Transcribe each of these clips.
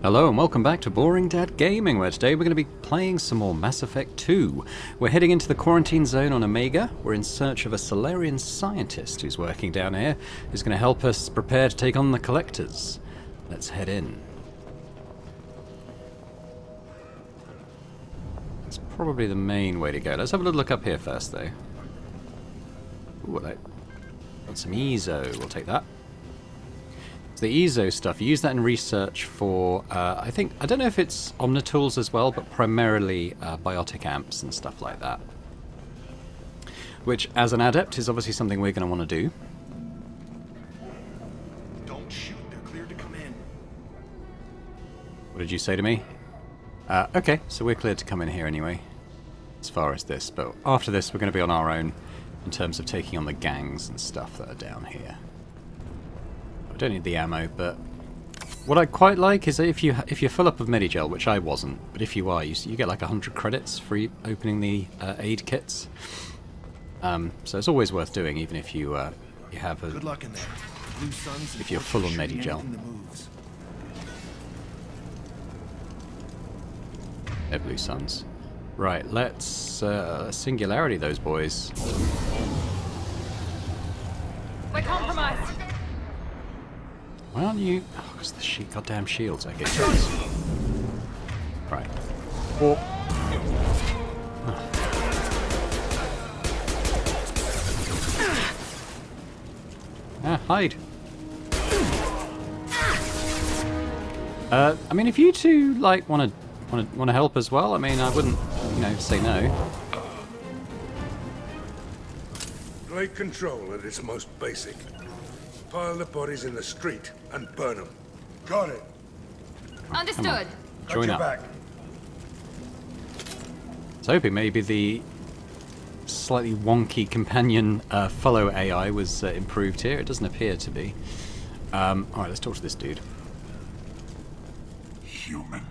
Hello and welcome back to Boring Dad Gaming, where today we're going to be playing some more Mass Effect 2. We're heading into the quarantine zone on Omega. We're in search of a Solarian scientist who's working down here, who's going to help us prepare to take on the Collectors. Let's head in. That's probably the main way to go. Let's have a little look up here first, though. Ooh, got some EZO. We'll take that. So the EZO stuff, you use that in research for, I don't know if it's Omnitools as well, but primarily biotic amps and stuff like that. Which, as an adept, is obviously something we're going to want to do. Don't shoot, they're cleared to come in. What did you say to me? Okay, so we're cleared to come in here anyway, as far as this, but after this we're going to be on our own in terms of taking on the gangs and stuff that are down here. I don't need the ammo, but what I quite like is that if you're full up of Medigel, which I wasn't, but if you are, you get like 100 credits for opening the aid kits. So it's always worth doing, even if you have a. Good luck in there. Blue Suns If you're full on Medigel. They're Blue Suns. Right, let's singularity those boys. We're compromised. Why aren't you? Oh, because the goddamn shields, I guess. Right. Oh. Hide. I mean, if you two like want to help as well, I mean, I wouldn't, say no. Blade control at its most basic. Pile the bodies in the street and burn them. Got it. Understood. Join up. Back. I was hoping maybe the slightly wonky companion follow AI was improved here. It doesn't appear to be. Alright, let's talk to this dude. Human.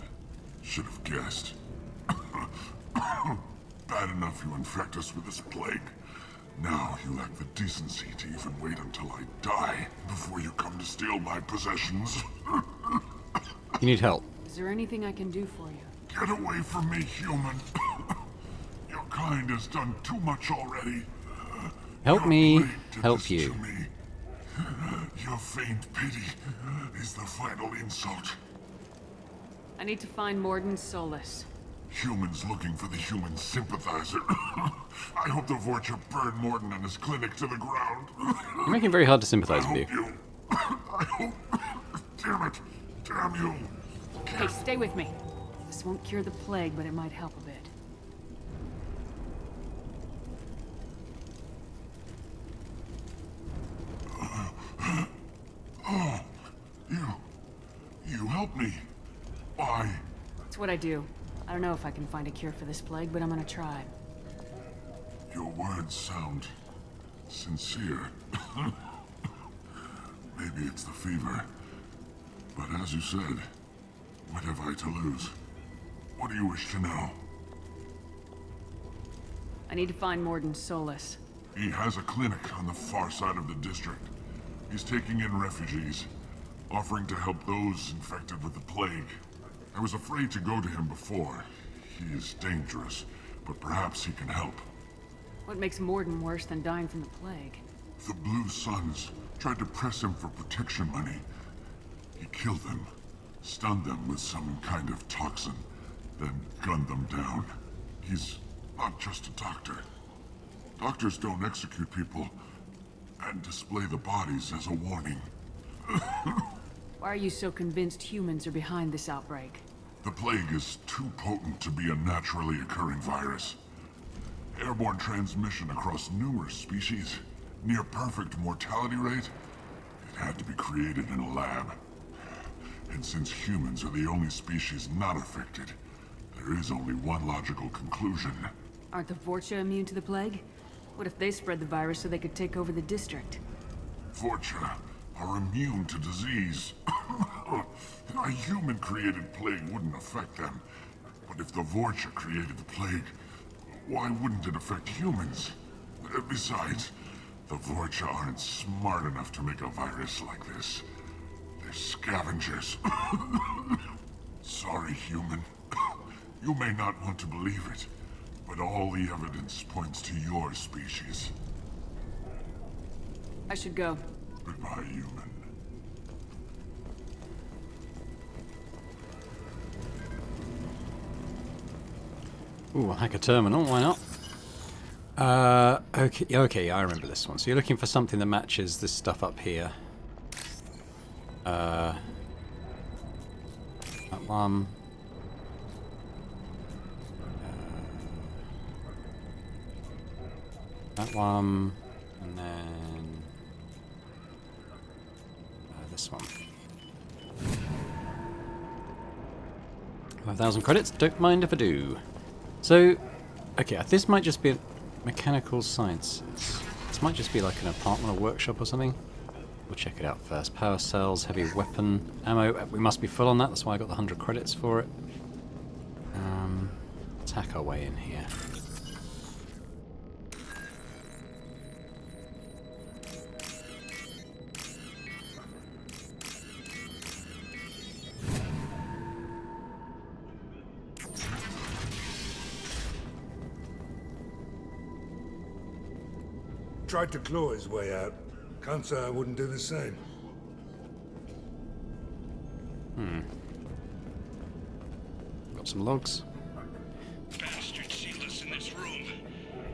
Should have guessed. Bad enough you infect us with this plague. Now you lack the decency to even wait until I die before you come to steal my possessions. You need help. Is there anything I can do for you? Get away from me, human. Your kind has done too much already. Help Your me blade did help this you. to me. Your faint pity is the final insult. I need to find Mordin Solus. Humans looking for the human sympathizer. I hope the Vorcha burned Mordin and his clinic to the ground. You're making it very hard to sympathize with you. I hope. Damn it. Damn you. Hey, stay with me. This won't cure the plague, but it might help a bit. Oh, you helped me. Why? It's what I do. I don't know if I can find a cure for this plague, but I'm gonna try. Your words sound sincere. Maybe it's the fever. But as you said, what have I to lose? What do you wish to know? I need to find Mordin Solus. He has a clinic on the far side of the district. He's taking in refugees, offering to help those infected with the plague. I was afraid to go to him before. He is dangerous, but perhaps he can help. What makes Mordin worse than dying from the plague? The Blue Suns tried to press him for protection money. He killed them, stunned them with some kind of toxin, then gunned them down. He's not just a doctor. Doctors don't execute people and display the bodies as a warning. Why are you so convinced humans are behind this outbreak? The plague is too potent to be a naturally occurring virus. Airborne transmission across numerous species, near perfect mortality rate. It had to be created in a lab. And since humans are the only species not affected, there is only one logical conclusion. Aren't the Vorcha immune to the plague? What if they spread the virus so they could take over the district? Vorcha are immune to disease. A human-created plague wouldn't affect them. But if the Vorcha created the plague, why wouldn't it affect humans? Besides, the Vorcha aren't smart enough to make a virus like this. They're scavengers. Sorry, human. You may not want to believe it, but all the evidence points to your species. I should go. Goodbye, human. Ooh, I'll hack a terminal, why not? Okay, I remember this one. So you're looking for something that matches this stuff up here. That one. That one. And then... this one. 5,000 credits, don't mind if I do. So, okay, this might just be a mechanical sciences. This might just be like an apartment or workshop or something. We'll check it out first. Power cells, heavy weapon, ammo. We must be full on that, that's why I got the 100 credits for it. Let's hack our way in here. Tried to claw his way out. Can't say I wouldn't do the same. Got some logs. Bastards sealed us in this room.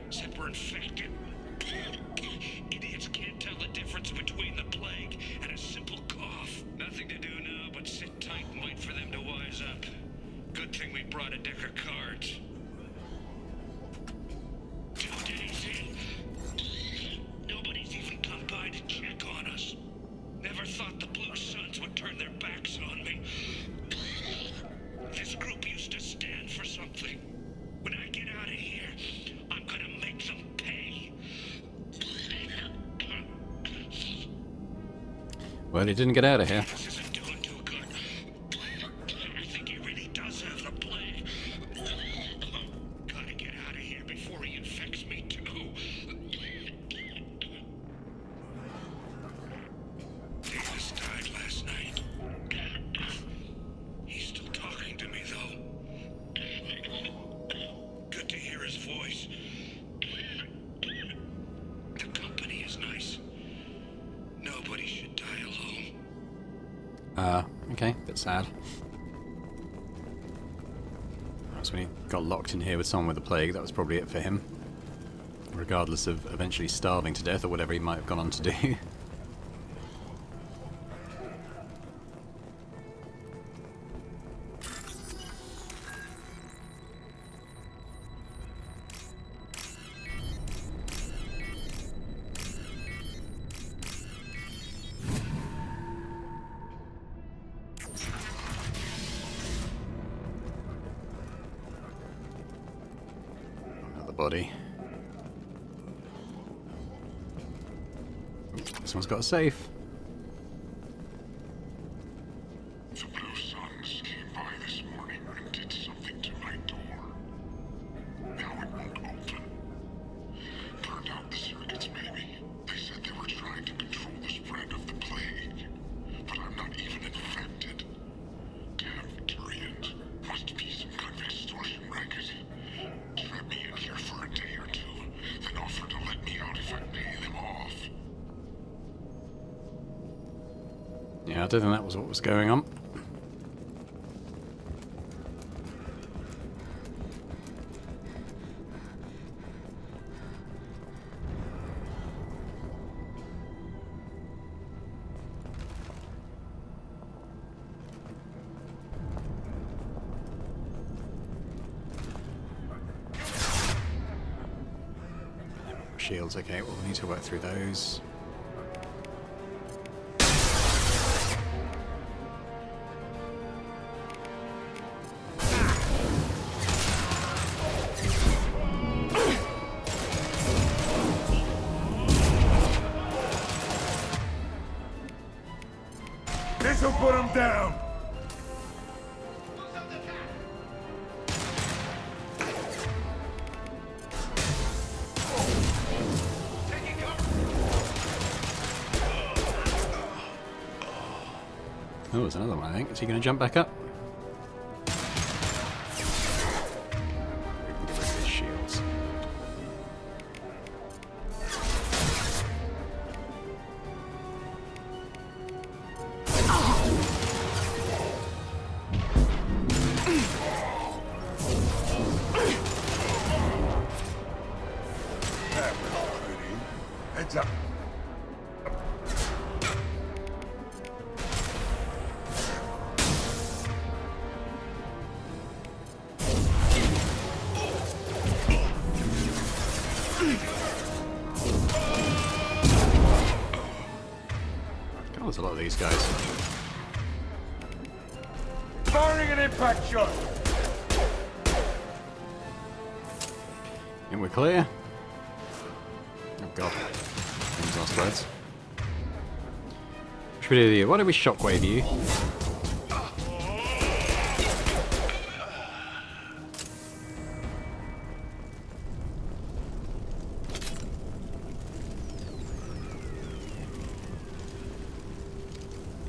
Said we're infected. Idiots can't tell the difference between the plague and a simple cough. Nothing to do now but sit tight and wait for them to wise up. Good thing we brought a deck of cards. 2 days in. Nobody's even come by to check on us. Never thought the Blue Suns would turn their backs on me. This group used to stand for something. When I get out of here, I'm gonna make them pay. Well, he didn't get out of here. This isn't doing too good. I think he really does have the plague. Gotta get out of here before he infects me too. Davis died last night. He's still talking to me, though. Good to hear his voice. The company is nice. Nobody should die alone. Okay, bit sad. So when he got locked in here with someone with the plague, that was probably it for him. Regardless of eventually starving to death or whatever he might have gone on to do. Another body. This one's got a safe. The Blue Suns came by this morning and did something to my door. Now it won't open. Turned out the circuits, maybe. They said they were trying to control the spread of the plague. But I'm not even infected. Damn Turians. Must be some kind of extortion racket. Trap me in here for a day or two, then offer to let me out if I pay them off. Yeah, I don't think that was what was going on. Shields, okay, well, we need to work through those. This'll put him down! Oh, there's another one, I think. Is he going to jump back up? Heads up. God, there's a lot of these guys. Firing an impact shot. Think we're clear? Oh god. Things are spreads. What should we do here? Why don't we shockwave you?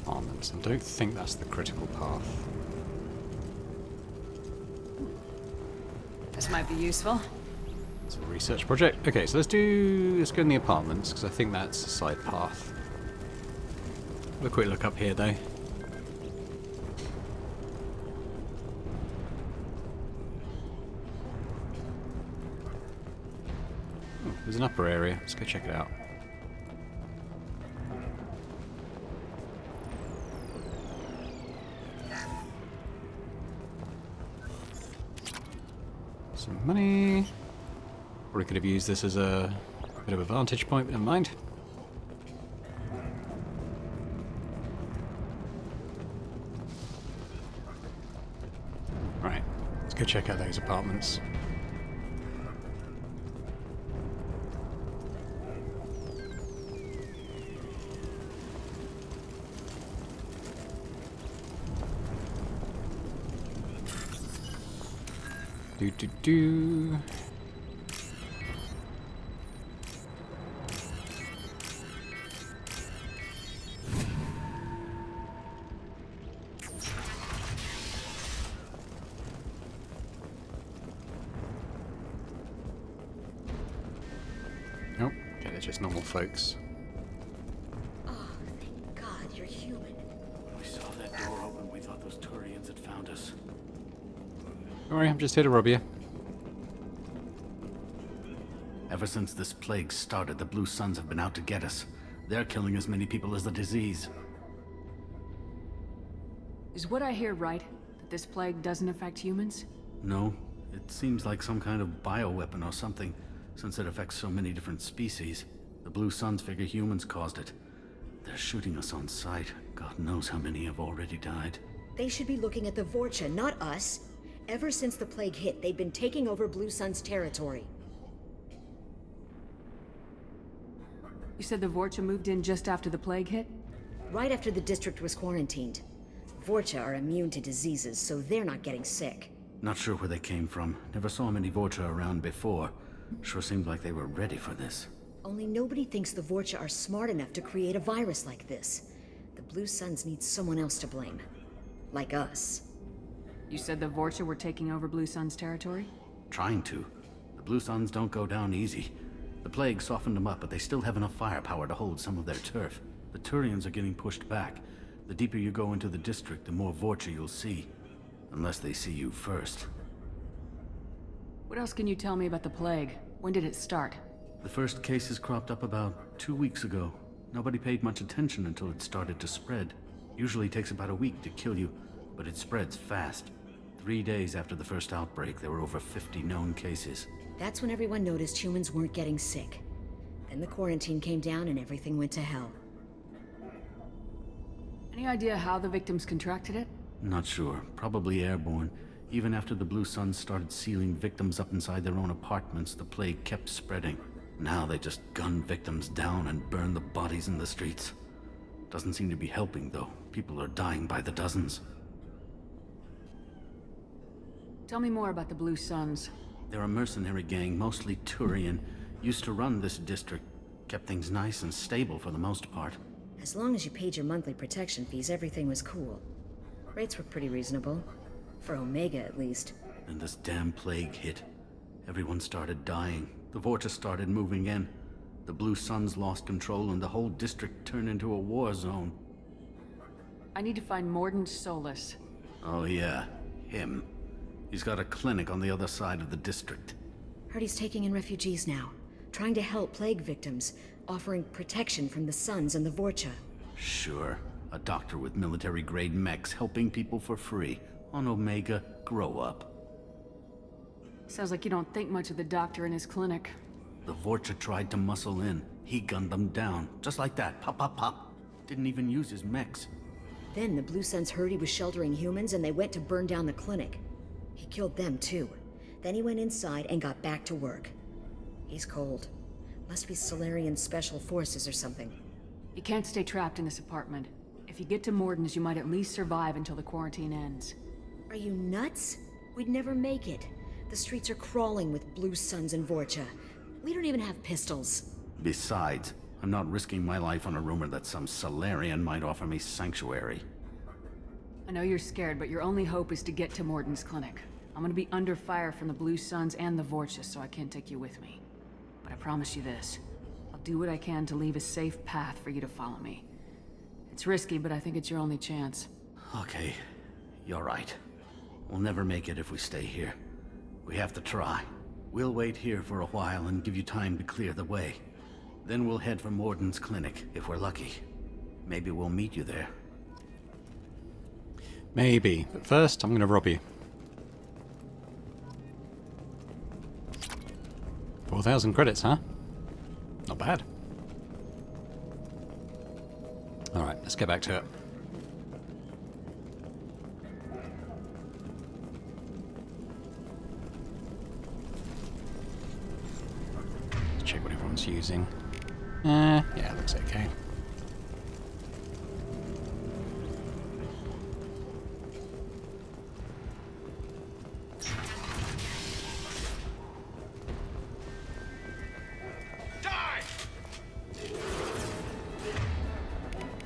Armaments. I don't think that's the critical path. This might be useful. It's a research project. Okay, so let's go in the apartments, because I think that's a side path. Have a quick look up here, though. Oh, there's an upper area. Let's go check it out. Some money. Probably could have used this as a bit of a vantage point, but never mind. Right, let's go check out those apartments. Do. Nope. Okay, they're just normal folks. Oh, thank God you're human. When we saw that door open, we thought those Turians had found us. Don't worry, I'm just here to rob you. Ever since this plague started, the Blue Suns have been out to get us. They're killing as many people as the disease. Is what I hear right? That this plague doesn't affect humans? No, it seems like some kind of bioweapon or something, since it affects so many different species. The Blue Suns figure humans caused it. They're shooting us on sight. God knows how many have already died. They should be looking at the Vorcha, not us. Ever since the plague hit, they've been taking over Blue Sun's territory. You said the Vorcha moved in just after the plague hit? Right after the district was quarantined. Vorcha are immune to diseases, so they're not getting sick. Not sure where they came from. Never saw many Vorcha around before. Sure seemed like they were ready for this. Only nobody thinks the Vorcha are smart enough to create a virus like this. The Blue Suns need someone else to blame. Like us. You said the Vorcha were taking over Blue Sun's territory? Trying to. The Blue Suns don't go down easy. The plague softened them up, but they still have enough firepower to hold some of their turf. The Turians are getting pushed back. The deeper you go into the district, the more Vorcha you'll see. Unless they see you first. What else can you tell me about the plague? When did it start? The first cases cropped up about 2 weeks ago. Nobody paid much attention until it started to spread. Usually takes about a week to kill you, but it spreads fast. 3 days after the first outbreak, there were over 50 known cases. That's when everyone noticed humans weren't getting sick. Then the quarantine came down and everything went to hell. Any idea how the victims contracted it? Not sure. Probably airborne. Even after the Blue Suns started sealing victims up inside their own apartments, the plague kept spreading. Now they just gun victims down and burn the bodies in the streets. Doesn't seem to be helping, though. People are dying by the dozens. Tell me more about the Blue Suns. They're a mercenary gang, mostly Turian. Used to run this district. Kept things nice and stable for the most part. As long as you paid your monthly protection fees, everything was cool. Rates were pretty reasonable. For Omega, at least. And this damn plague hit. Everyone started dying. The Vorcha started moving in. The Blue Suns lost control and the whole district turned into a war zone. I need to find Mordin Solus. Oh yeah, him. He's got a clinic on the other side of the district. Heard he's taking in refugees now. Trying to help plague victims. offering protection from the Suns and the Vorcha. Sure. A doctor with military-grade mechs helping people for free. On Omega, grow up. Sounds like you don't think much of the doctor in his clinic. The Vorcha tried to muscle in. He gunned them down. Just like that. Pop, pop, pop. Didn't even use his mechs. Then the Blue Suns heard he was sheltering humans and they went to burn down the clinic. He killed them too. Then he went inside and got back to work. He's cold. Must be Solarian Special Forces or something. You can't stay trapped in this apartment. If you get to Mordin's, you might at least survive until the quarantine ends. Are you nuts? We'd never make it. The streets are crawling with Blue Suns and Vorcha. We don't even have pistols. Besides, I'm not risking my life on a rumor that some Solarian might offer me sanctuary. I know you're scared, but your only hope is to get to Mordin's clinic. I'm gonna be under fire from the Blue Suns and the Vorcha, so I can't take you with me. But I promise you this. I'll do what I can to leave a safe path for you to follow me. It's risky, but I think it's your only chance. Okay, you're right. We'll never make it if we stay here. We have to try. We'll wait here for a while and give you time to clear the way. Then we'll head for Mordin's clinic, if we're lucky. Maybe we'll meet you there. Maybe, but first I'm gonna rob you. 4,000 credits, huh? Not bad. Alright, let's get back to it. Let's check what everyone's using. Yeah, looks okay.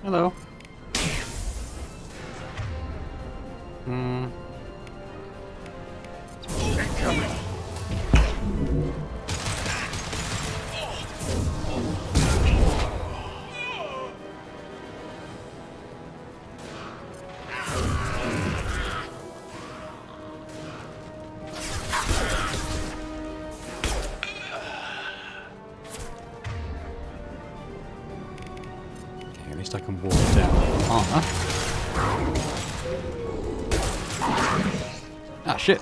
Hello. At least I can walk down armor. Ah, shit.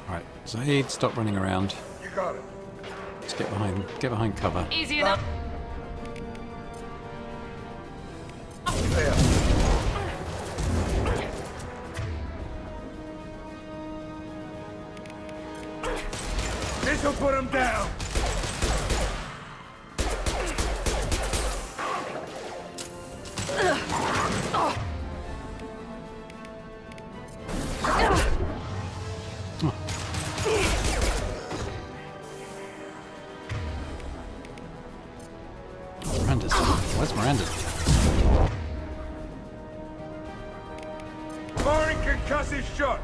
Alright, Zaid, stop running around. You got it. Let's get behind cover. Easy enough. There. This'll put him down. Miranda's. Where's Miranda? Firing concussive shot.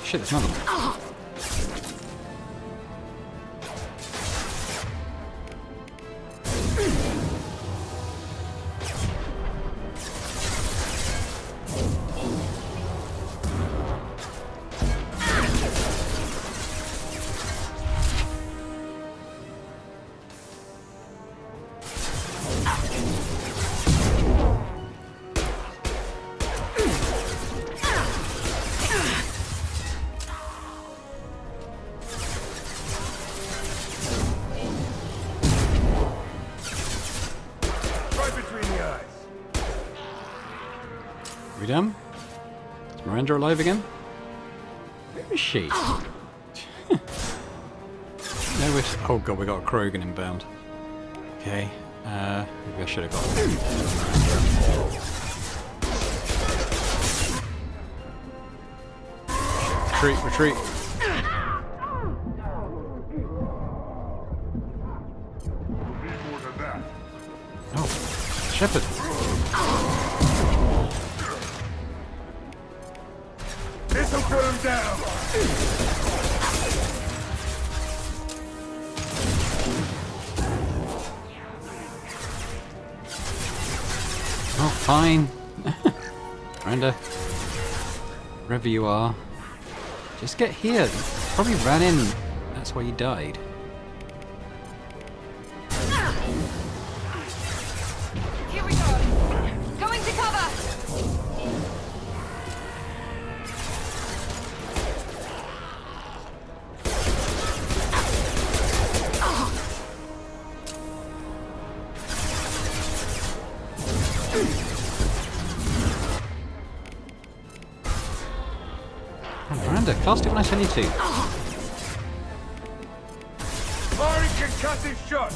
Shit, there's another one. We done? Is Miranda alive again? Where is she? No, oh god, we got a Krogan inbound. Okay, Maybe I should have got Retreat, retreat. More than that. Oh, Shepard. This'll put him down! Oh, fine. Miranda. Wherever you are. Just get here. Probably ran in. That's why you died. Here we go. Going to cover. Oh, Miranda, cast it when I tell you to. Mari can cut this shot!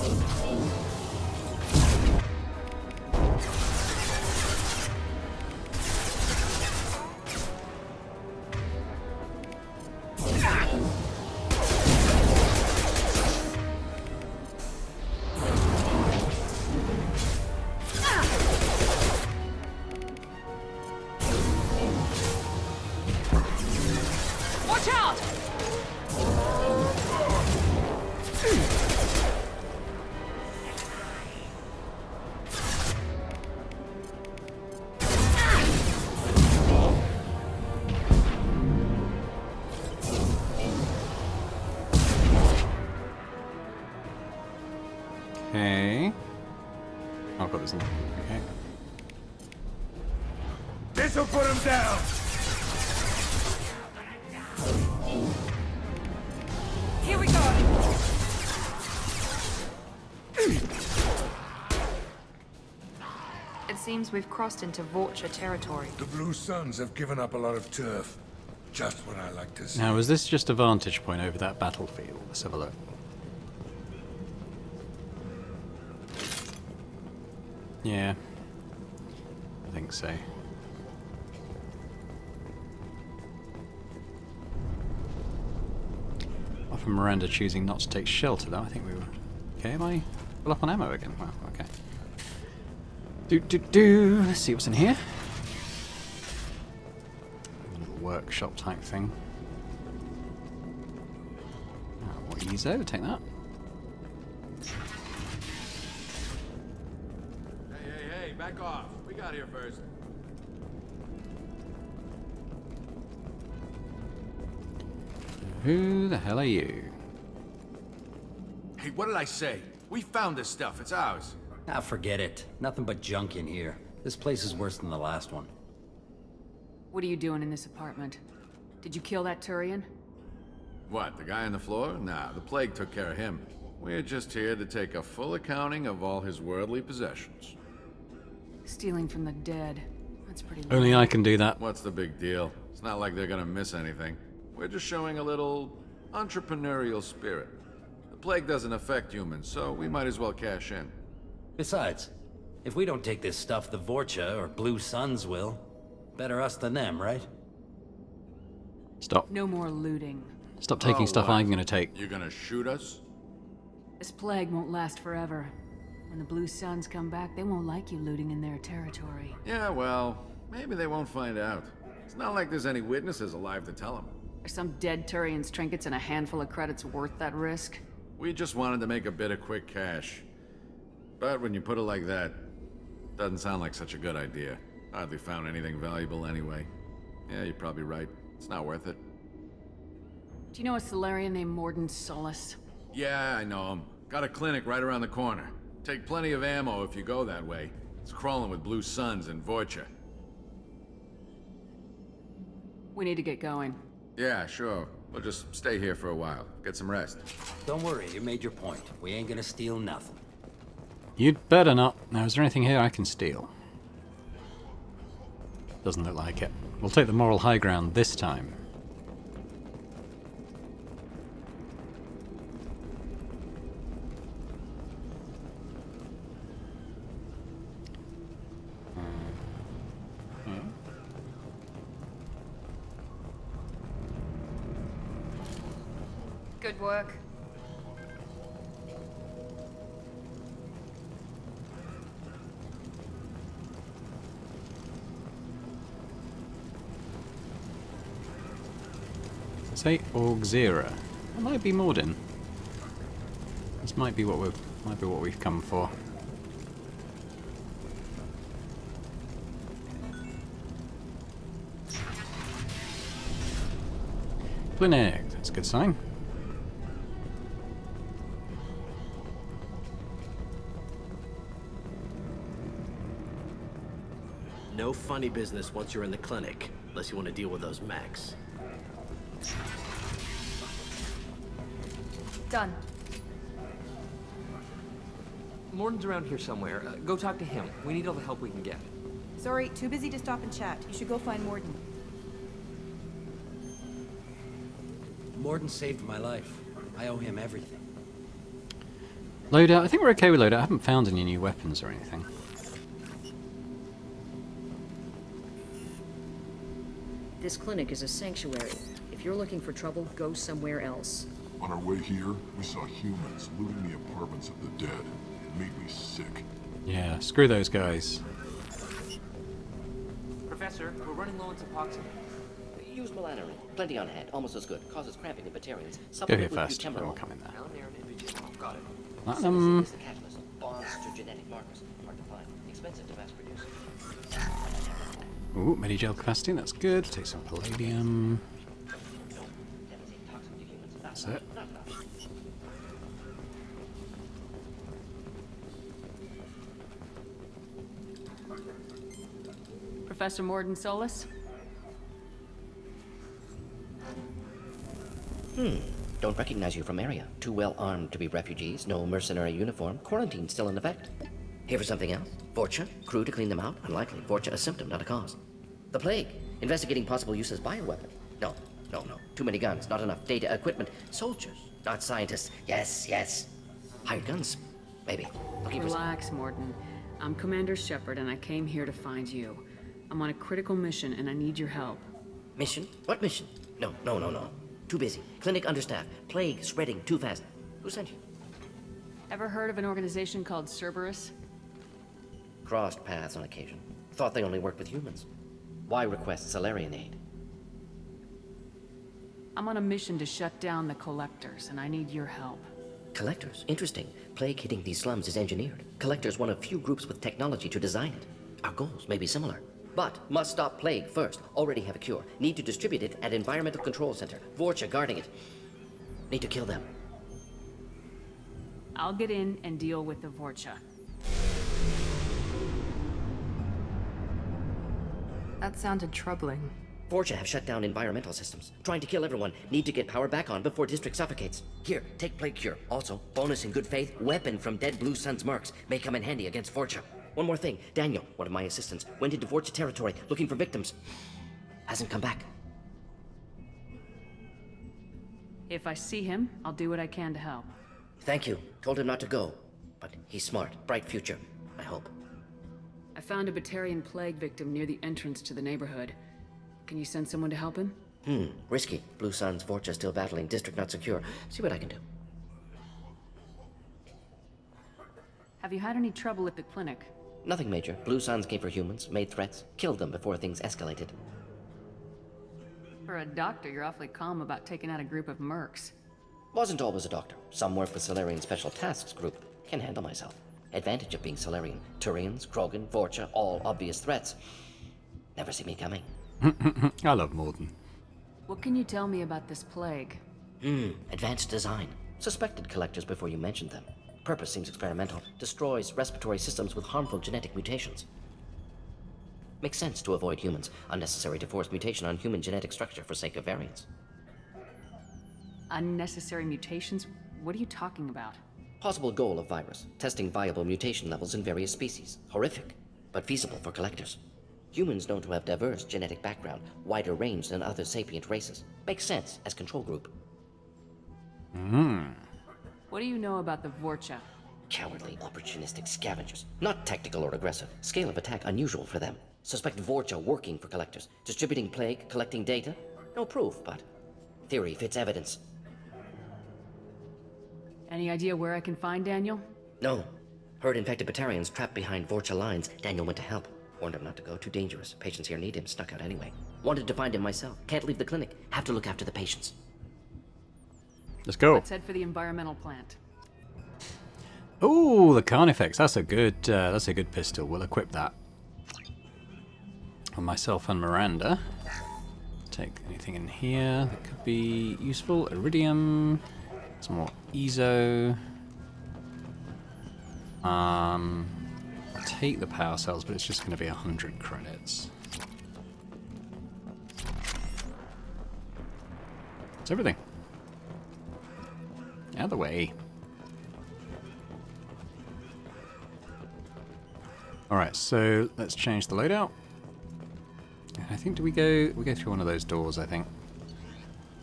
Watch out! Okay. Oh, I've got this in. Okay. This'll put him down! Here we go. It seems we've crossed into Vorcha territory. The Blue Suns have given up a lot of turf. Just what I like to see. Now, is this just a vantage point over that battlefield? Let's have a look. Yeah. I think so. Apart from Miranda choosing not to take shelter, though, I think we were... Okay, am I full up on ammo again? Well, okay. Let's see what's in here. A little workshop type thing. Oh, what Ezo? Take that. Hey, back off. We got here first. Who the hell are you? Hey, what did I say? We found this stuff. It's ours. Ah, forget it. Nothing but junk in here. This place is worse than the last one. What are you doing in this apartment? Did you kill that Turian? What, the guy on the floor? Nah, the plague took care of him. We're just here to take a full accounting of all his worldly possessions. Stealing from the dead. That's pretty Only I can do that. What's the big deal? It's not like they're gonna miss anything. We're just showing a little entrepreneurial spirit. The plague doesn't affect humans, so we might as well cash in. Besides, if we don't take this stuff, the Vorcha or Blue Suns will. Better us than them, right? Stop. No more looting. Stop taking stuff what? I'm gonna take. You gonna shoot us? This plague won't last forever. When the Blue Suns come back, they won't like you looting in their territory. Yeah, well, maybe they won't find out. It's not like there's any witnesses alive to tell them. Are some dead Turian's trinkets and a handful of credits worth that risk? We just wanted to make a bit of quick cash. But when you put it like that, doesn't sound like such a good idea. Hardly found anything valuable anyway. Yeah, you're probably right. It's not worth it. Do you know a Solarian named Mordin Solace? Yeah, I know him. Got a clinic right around the corner. Take plenty of ammo if you go that way. It's crawling with Blue Suns and Vorcha. We need to get going. Yeah, sure. We'll just stay here for a while. Get some rest. Don't worry, you made your point. We ain't gonna steal nothing. You'd better not. Now, is there anything here I can steal? Doesn't look like it. We'll take the moral high ground this time. Good work. Say Auxera. That might be Mordin. This might be what we've come for. Clinic, that's a good sign. No funny business once you're in the clinic, unless you want to deal with those mechs. Done. Mordin's around here somewhere. Go talk to him. We need all the help we can get. Sorry, too busy to stop and chat. You should go find Mordin. Mordin saved my life. I owe him everything. Loadout, I think we're okay with loadout. I haven't found any new weapons or anything. This clinic is a sanctuary. If you're looking for trouble, go somewhere else. On our way here, we saw humans looting the apartments of the dead. It made me sick. Yeah, screw those guys. Professor, we're running low on Suboxone. Use melanorin. Plenty on hand. Almost as good. Causes cramping in Batarians. Go here first, then we'll come in there. Got it. Platinum. Is the catalyst. Bonds to genetic markers. Hard to find. Expensive to mass produce. Ooh, Medigel capacity, that's good. Take some palladium. That's it. Professor Mordin Solus? Don't recognize you from area. Too well armed to be refugees. No mercenary uniform. Quarantine still in effect. Here for something else? Vorcha? Crew to clean them out? Unlikely. Vorcha a symptom, not a cause. The plague. Investigating possible use as bioweapon. No. Too many guns, not enough data, equipment. Soldiers, not scientists. Yes. Hired guns, maybe. Looking for... Relax, Mordin. I'm Commander Shepard, and I came here to find you. I'm on a critical mission, and I need your help. Mission? What mission? No. Too busy. Clinic understaffed. Plague spreading too fast. Who sent you? Ever heard of an organization called Cerberus? Crossed paths on occasion. Thought they only worked with humans. Why request Salarian aid? I'm on a mission to shut down the Collectors, and I need your help. Collectors? Interesting. Plague hitting these slums is engineered. Collectors one of few groups with technology to design it. Our goals may be similar. But must stop Plague first. Already have a cure. Need to distribute it at Environmental Control Center. Vorcha guarding it. Need to kill them. I'll get in and deal with the Vorcha. That sounded troubling. Vorcha have shut down environmental systems. Trying to kill everyone. Need to get power back on before District suffocates. Here, take Plague Cure. Also, bonus in good faith, weapon from dead Blue Sun's mercs. May come in handy against Vorcha. One more thing. Daniel, one of my assistants, went into Vorcha territory looking for victims. Hasn't come back. If I see him, I'll do what I can to help. Thank you. Told him not to go. But he's smart. Bright future. I hope. I found a Batarian plague victim near the entrance to the neighborhood. Can you send someone to help him? Risky. Blue Sun's Vorcha still battling. District not secure. See what I can do. Have you had any trouble at the clinic? Nothing major. Blue Suns came for humans, made threats, killed them before things escalated. For a doctor, you're awfully calm about taking out a group of mercs. Wasn't always a doctor. Some work with Solarian Special Tasks Group. Can handle myself. Advantage of being Solarian. Turians, Krogan, Vorcha, all obvious threats. Never see me coming. I love Mordin. What can you tell me about this plague? Advanced design. Suspected collectors before you mentioned them. Purpose seems experimental. Destroys respiratory systems with harmful genetic mutations. Makes sense to avoid humans. Unnecessary to force mutation on human genetic structure for sake of variance. Unnecessary mutations? What are you talking about? Possible goal of virus. Testing viable mutation levels in various species. Horrific, but feasible for collectors. Humans known to have diverse genetic background, wider range than other sapient races. Makes sense as control group. What do you know about the Vorcha? Cowardly, opportunistic scavengers. Not tactical or aggressive. Scale of attack unusual for them. Suspect Vorcha working for collectors. Distributing plague, collecting data. No proof, but theory fits evidence. Any idea where I can find Daniel? No. Heard infected Batarians trapped behind Vorcha lines. Daniel went to help. Warned him not to go. Too dangerous. Patients here need him. Snuck out anyway. Wanted to find him myself. Can't leave the clinic. Have to look after the patients. Let's go. Let's head for the environmental plant. Ooh, the Carnifex. That's a good pistol. We'll equip that. On myself and Miranda. Take anything in here that could be useful. Iridium. Some more EZO. I'll take the power cells, but it's just going to be 100 credits. That's everything. Out of the way. Alright, so let's change the loadout. I think we go through one of those doors, I think.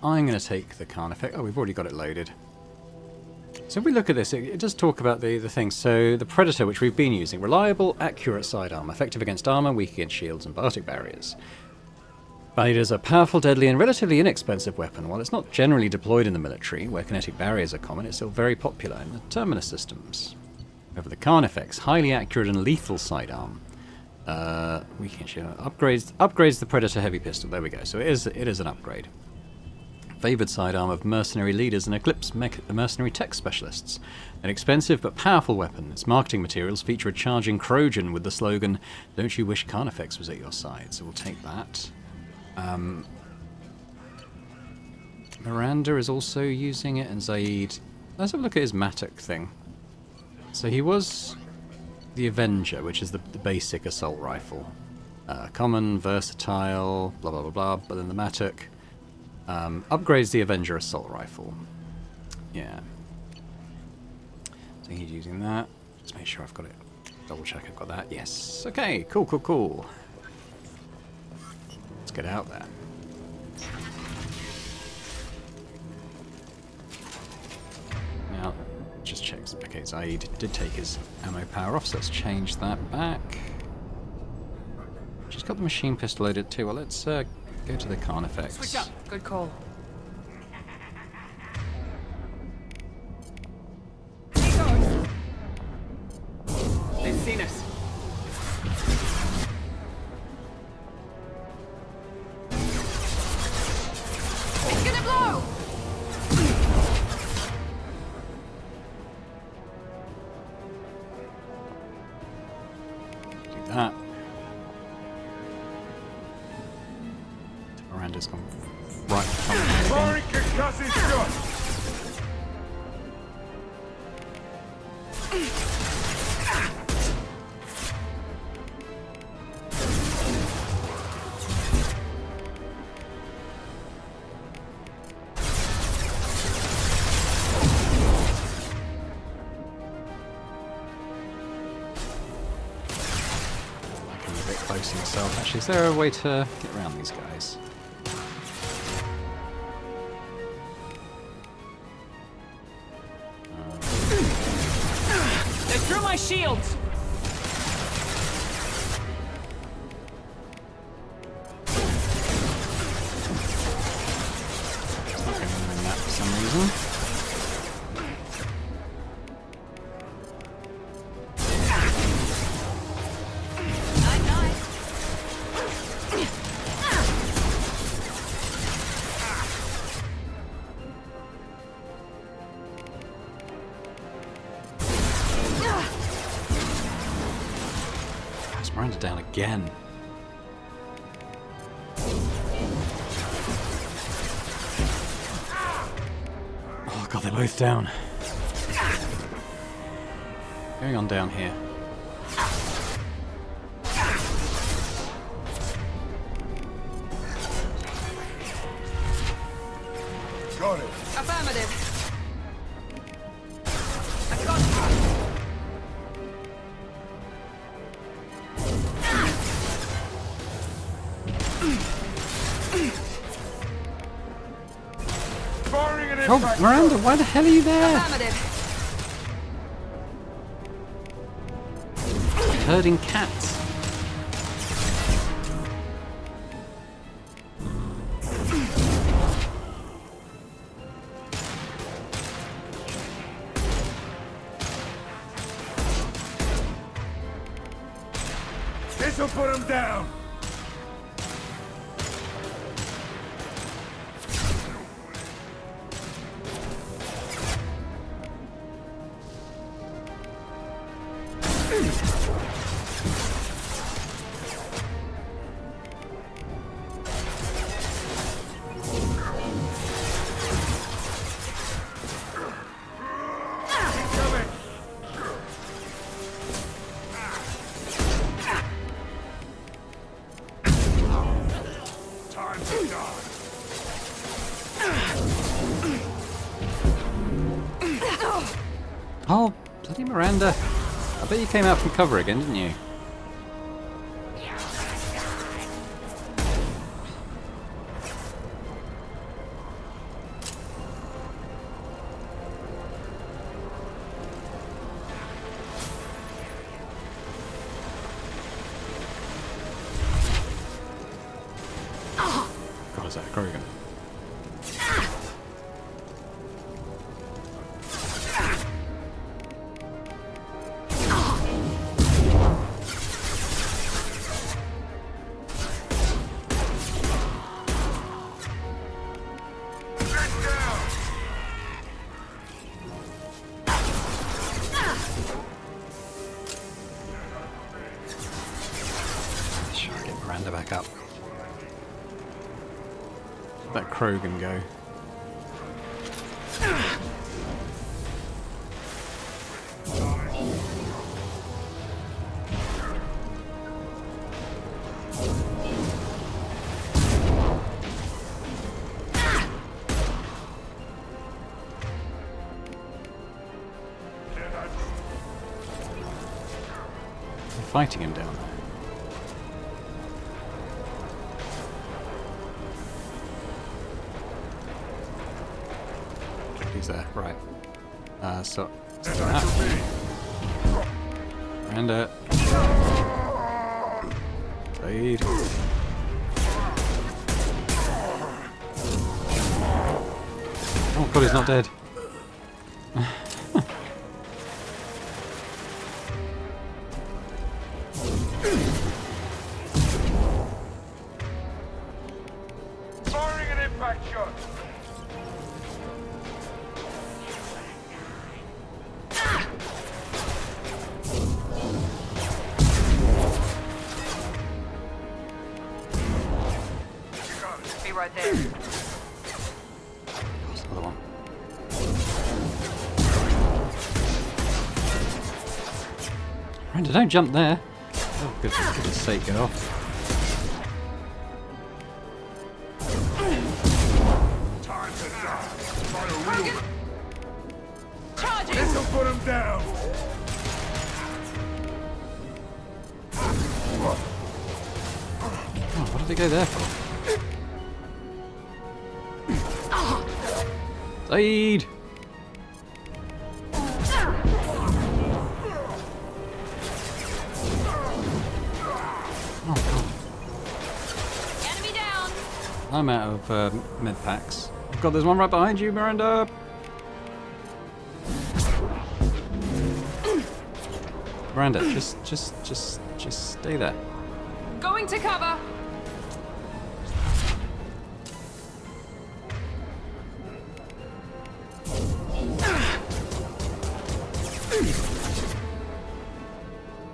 I'm going to take the Carnifex. Oh, we've already got it loaded. So if we look at this, it does talk about the things. So the Predator, which we've been using, reliable, accurate sidearm, effective against armor, weak against shields and Bartic barriers. Valued as a powerful, deadly, and relatively inexpensive weapon. While it's not generally deployed in the military, where kinetic barriers are common, it's still very popular in the Terminus systems. Over the Carnifex, highly accurate and lethal sidearm. Weak against shield upgrades the Predator heavy pistol. There we go. So it is an upgrade. Favoured sidearm of mercenary leaders and Eclipse mercenary tech specialists. An expensive but powerful weapon. Its marketing materials feature a charging Trojan with the slogan, "Don't you wish Carnifex was at your side?" So we'll take that. Miranda is also using it, and Zaid. Let's have a look at his Matic thing. So he was the Avenger, which is the basic assault rifle. Common, versatile, blah blah blah blah, but then the Matic upgrades the Avenger assault rifle. Yeah. So he's using that. Just make sure I've got it. Double check I've got that. Yes. Okay, cool, cool, cool. Let's get out there. Now, just check. Okay, Zaid did take his ammo power off, so let's change that back. She's got the machine pistol loaded too. Well, let's go to the Carnifex. Switch up. Good call. They've seen us. It's gonna blow! Do that. Miranda's gone right Firing concussive shot! Himself. Actually, is there a way to get around these guys? They threw my shields! Okay, I'm doing that for some reason. Miranda down again. Oh god, they're both down. Going on down here. Got it. Affirmative. Oh, Miranda, why the hell are you there? Herding cats. This'll put him down! Oh, bloody Miranda. I bet you came out from cover again, didn't you? God, is that a Krogan? Miranda back up. Let Krogan go. They're fighting him down there. He's there, right. So Miranda. Blade. Oh god, he's not dead. Firing an impact shot! Be right there. What's the other one? Miranda, don't jump there. Oh, goodness sake, get off. Time to die. Try to reel him. Charging! This'll put him down! Oh, what did they go there for? Zaid! Oh god. Enemy down! I'm out of med packs. Oh god, there's one right behind you, Miranda! Miranda, just stay there. Going to cover!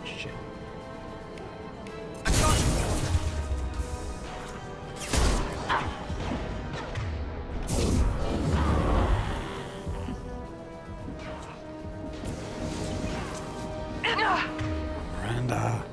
Shit. Miranda.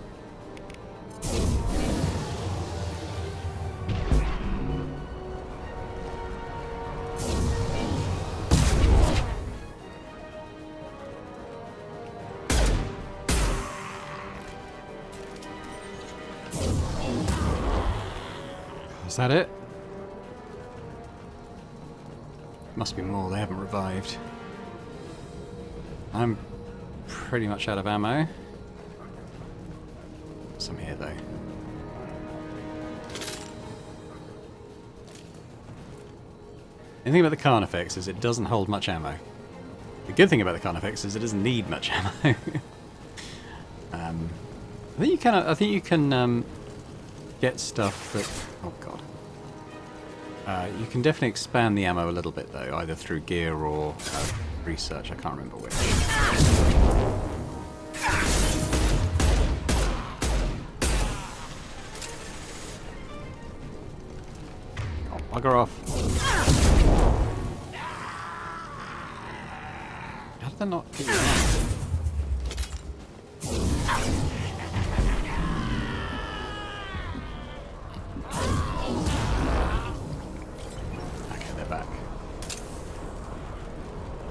Is that it? Must be more, they haven't revived. I'm pretty much out of ammo. Some here though. The thing about the Carnifex is it doesn't hold much ammo. The good thing about the Carnifex is it doesn't need much ammo. I think you can get stuff that. Oh god. You can definitely expand the ammo a little bit though, either through gear or research. I can't remember which. Oh, bugger off. How did that not get you out?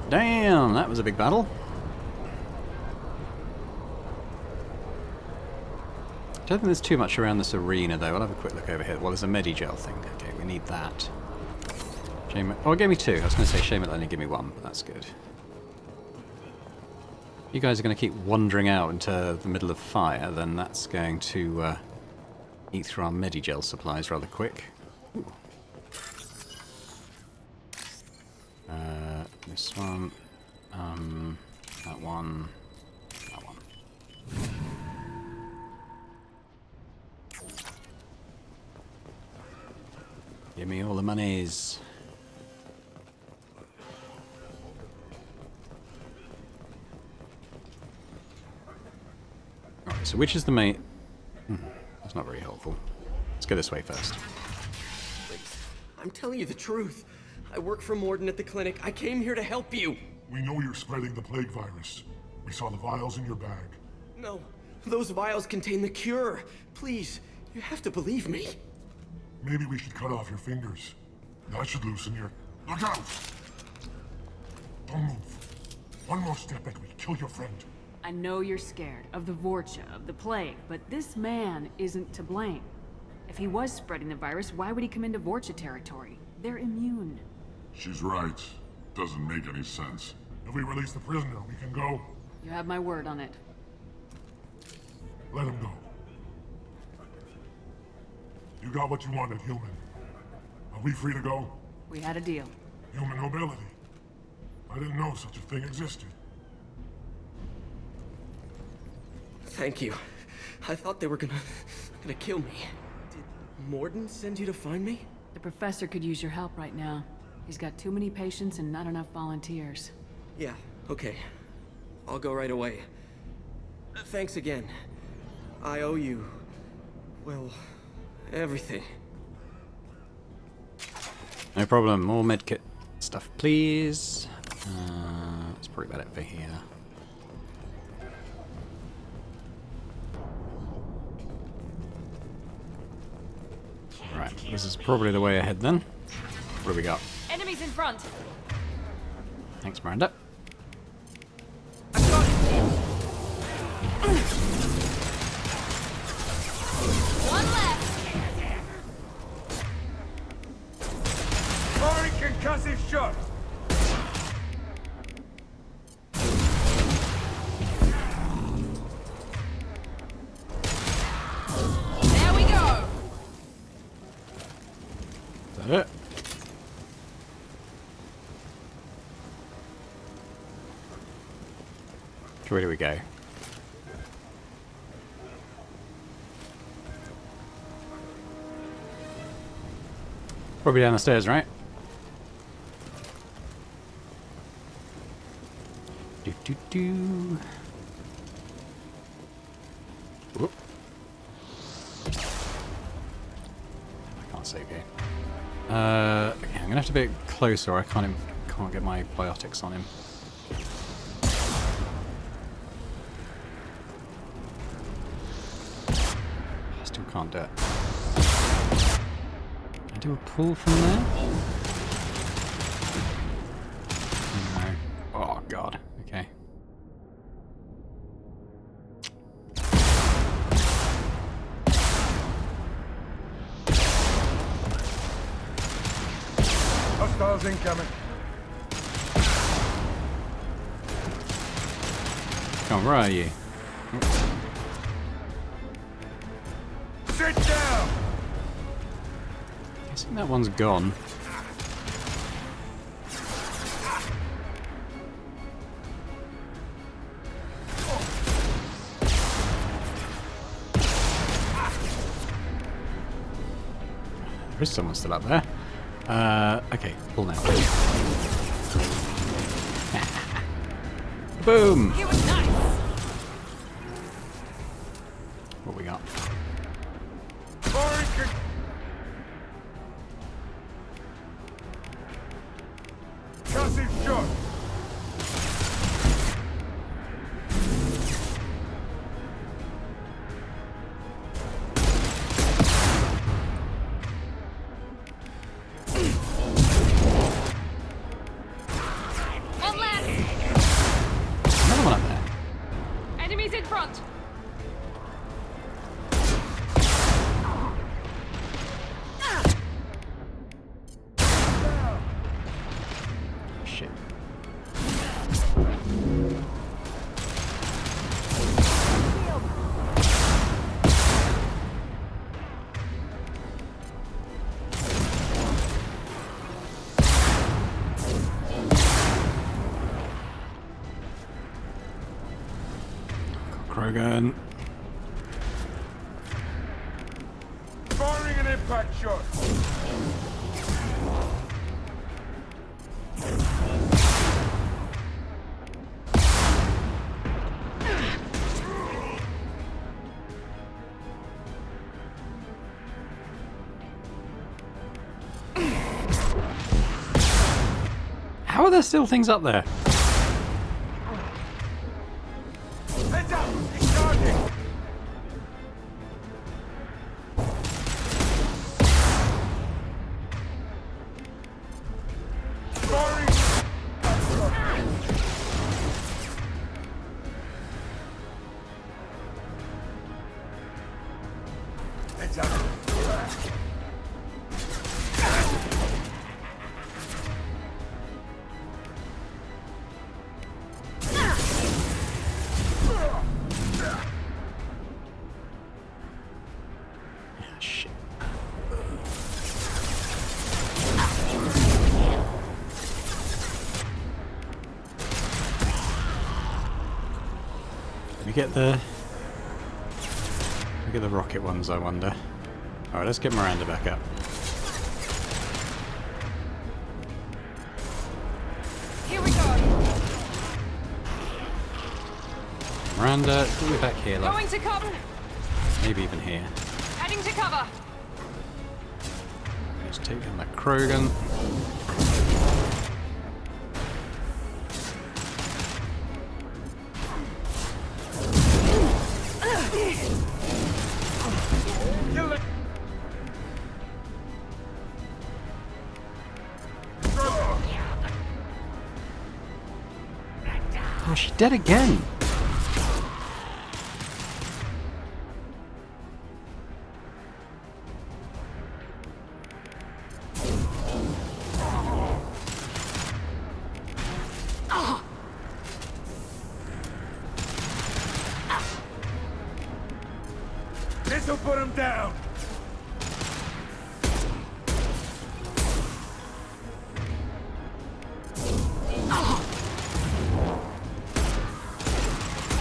Damn, that was a big battle. I don't think there's too much around this arena though. I'll have a quick look over here. Well, there's a Medigel thing. Okay, we need that. Shame it. Oh, it gave me 2. I was going to say shame it only give me 1, but that's good. You guys are going to keep wandering out into the middle of fire, then that's going to eat through our Medigel supplies rather quick. Ooh. This one, that one, that one. Give me all the monies. Alright, so which is the main... that's not very helpful. Let's go this way first. Please, I'm telling you the truth. I work for Mordin at the clinic. I came here to help you. We know you're spreading the plague virus. We saw the vials in your bag. No, those vials contain the cure. Please, you have to believe me. Maybe we should cut off your fingers. That should loosen your... Look out! Don't move. One more step and we kill your friend. I know you're scared of the Vorcha, of the plague, but this man isn't to blame. If he was spreading the virus, why would he come into Vorcha territory? They're immune. She's right. Doesn't make any sense. If we release the prisoner, we can go. You have my word on it. Let him go. You got what you wanted, human. Are we free to go? We had a deal. Human nobility. I didn't know such a thing existed. Thank you. I thought they were gonna kill me. Did Mordin send you to find me? The professor could use your help right now. He's got too many patients and not enough volunteers. Yeah, okay. I'll go right away. Thanks again. I owe you... well, everything. No problem. More medkit stuff, please. That's probably about it for here. Right, this is probably the way ahead then. What do we got? Enemies in front. Thanks, Miranda. One left. Firing concussive shot. There we go. Is that it? Which way do we go? Probably down the stairs, right? Do. Whoop. I can't save here. Okay, I'm gonna have to be closer. I can't get my biotics on him. I still can't do it. Can I do a pull from there? No. Oh god. Okay. Hostiles incoming. Come on, where are you? Sit down! Guessing that one's gone. There is someone still up there. Okay, pull now. Boom! He was nice. What we got? Passive shot. One left. Another one up there. Enemies in front. Shit. Got Krogan. Firing an impact shot. How are there still things up there? Heads up! He's charging! Firing! Heads up! Shit. We get the rocket ones, I wonder. Alright, let's get Miranda back up. Here we go. Miranda, get me back here, love. Going to cover. Maybe even here. Heading to cover. Let's take down that Krogan. Kill it! Oh, she's dead again. This'll put him down!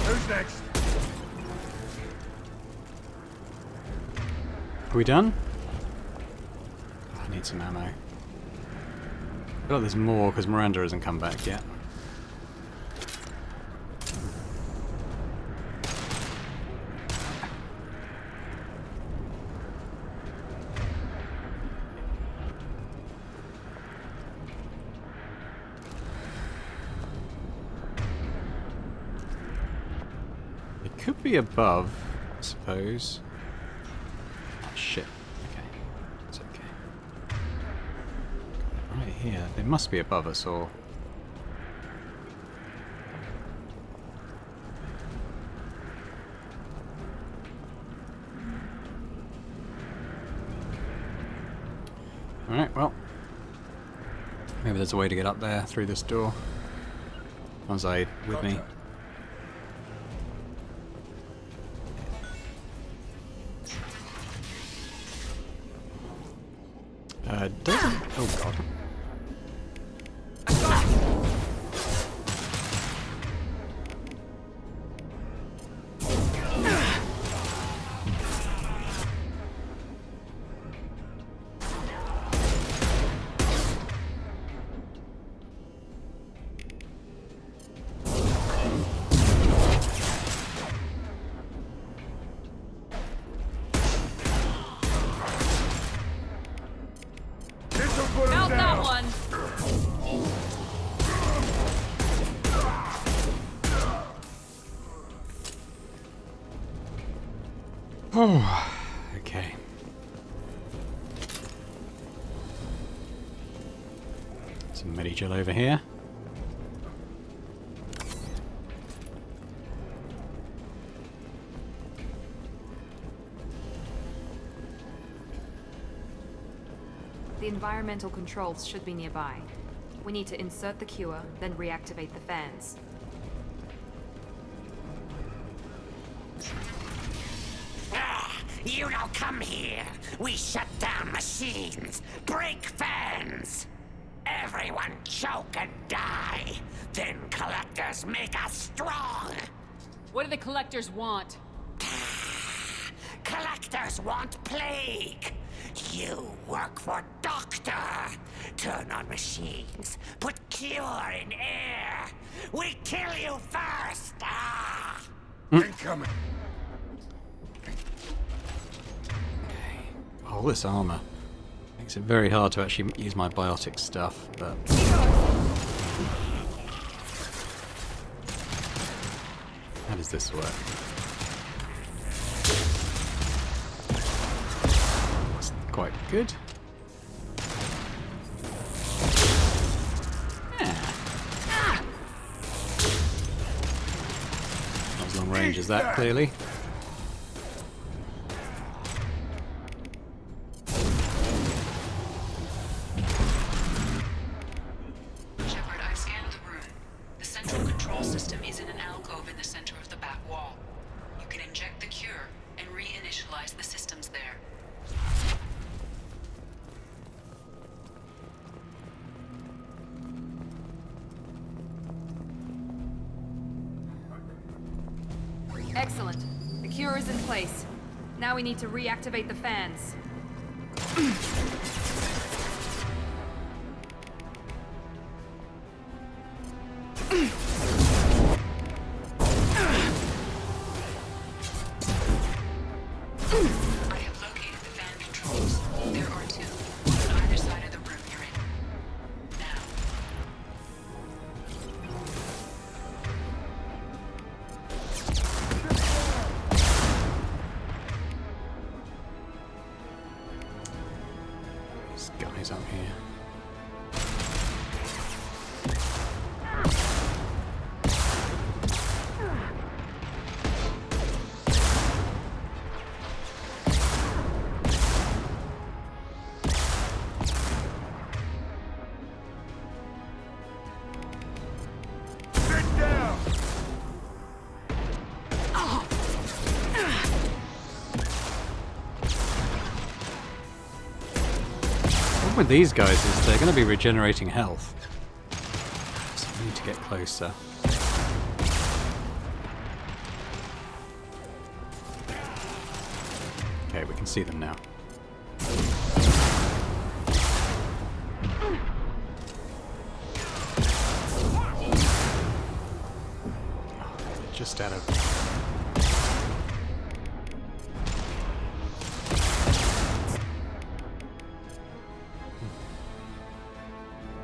Who's next? Are we done? I need some ammo. I feel like there's more because Miranda hasn't come back yet. It could be above, I suppose. Oh, shit. Okay. It's okay. Right here. They must be above us or... Alright, well. Maybe there's a way to get up there through this door. One's aid with me. Doesn't... Oh god. Oh, okay. Some Medi-gel over here. The environmental controls should be nearby. We need to insert the cure, then reactivate the fans. You don't come here. We shut down machines, break fans. Everyone choke and die. Then collectors make us strong. What do the collectors want? Collectors want plague. You work for Doctor. Turn on machines. Put cure in air. We kill you first. Ah! Incoming. All this armor makes it very hard to actually use my biotic stuff, but how does this work? It's quite good. Yeah. Not as long range as that, clearly. Shepard, I've scanned the room. The central control system is in an alcove in the center of the back wall. You can inject the cure and reinitialize the systems there. Excellent. The cure is in place. Now we need to reactivate the fans. I have located the fan controls. There are two, one on either side of the room you're in. Now. This guy's up here. Sit down. The problem with these guys is they're going to be regenerating health. So we need to get closer. Okay, we can see them now. Just out of...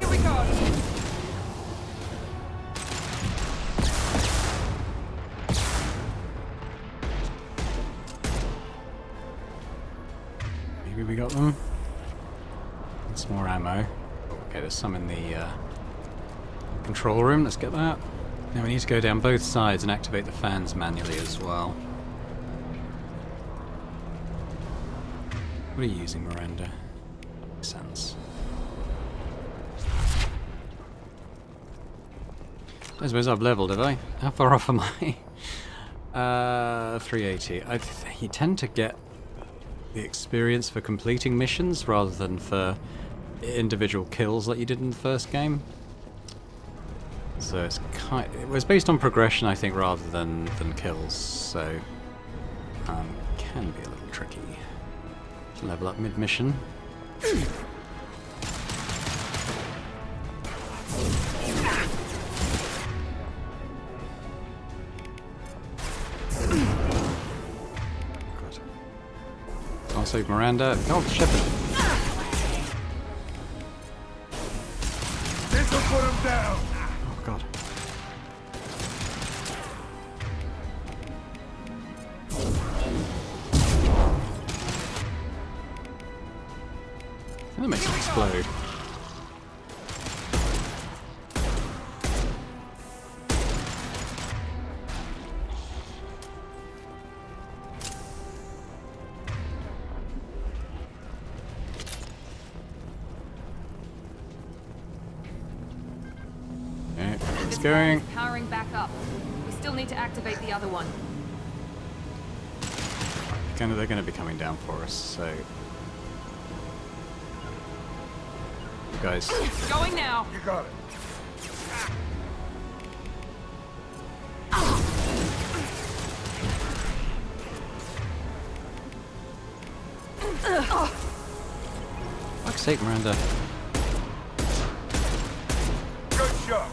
Here we go! Maybe we got them. Need some more ammo. Okay, there's some in the control room. Let's get that. Now we need to go down both sides and activate the fans manually as well. What are you using, Miranda? Makes sense. I suppose I've leveled, have I? How far off am I? 380. You tend to get the experience for completing missions rather than for individual kills like you did in the first game. So it's it was based on progression, I think, rather than kills. So can be a little tricky to level up mid-mission. I'll save Miranda. Oh, Shepard. This'll put him down. Oh god. That makes it explode. Okay, it's going. Powering back up. We still need to activate the other one. They're going to be coming down for us, so... You guys... Going now! You got it. Fuck's sake, Miranda. Good shot.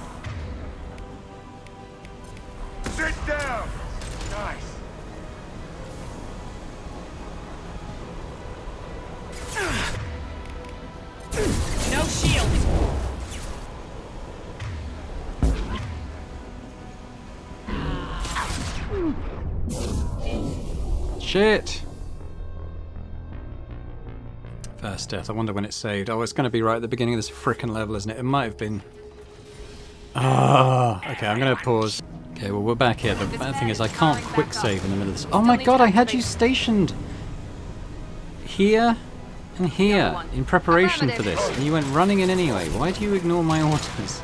Sit down. Nice. No shields. Shit! First death. I wonder when it's saved. Oh, it's going to be right at the beginning of this frickin' level, isn't it? It might have been. Ah. Okay, I'm going to pause. Okay, well, we're back here. The bad thing is I can't quick save in the middle of this. Oh my god, I had you stationed here and here in preparation for this, and you went running in anyway. Why do you ignore my orders?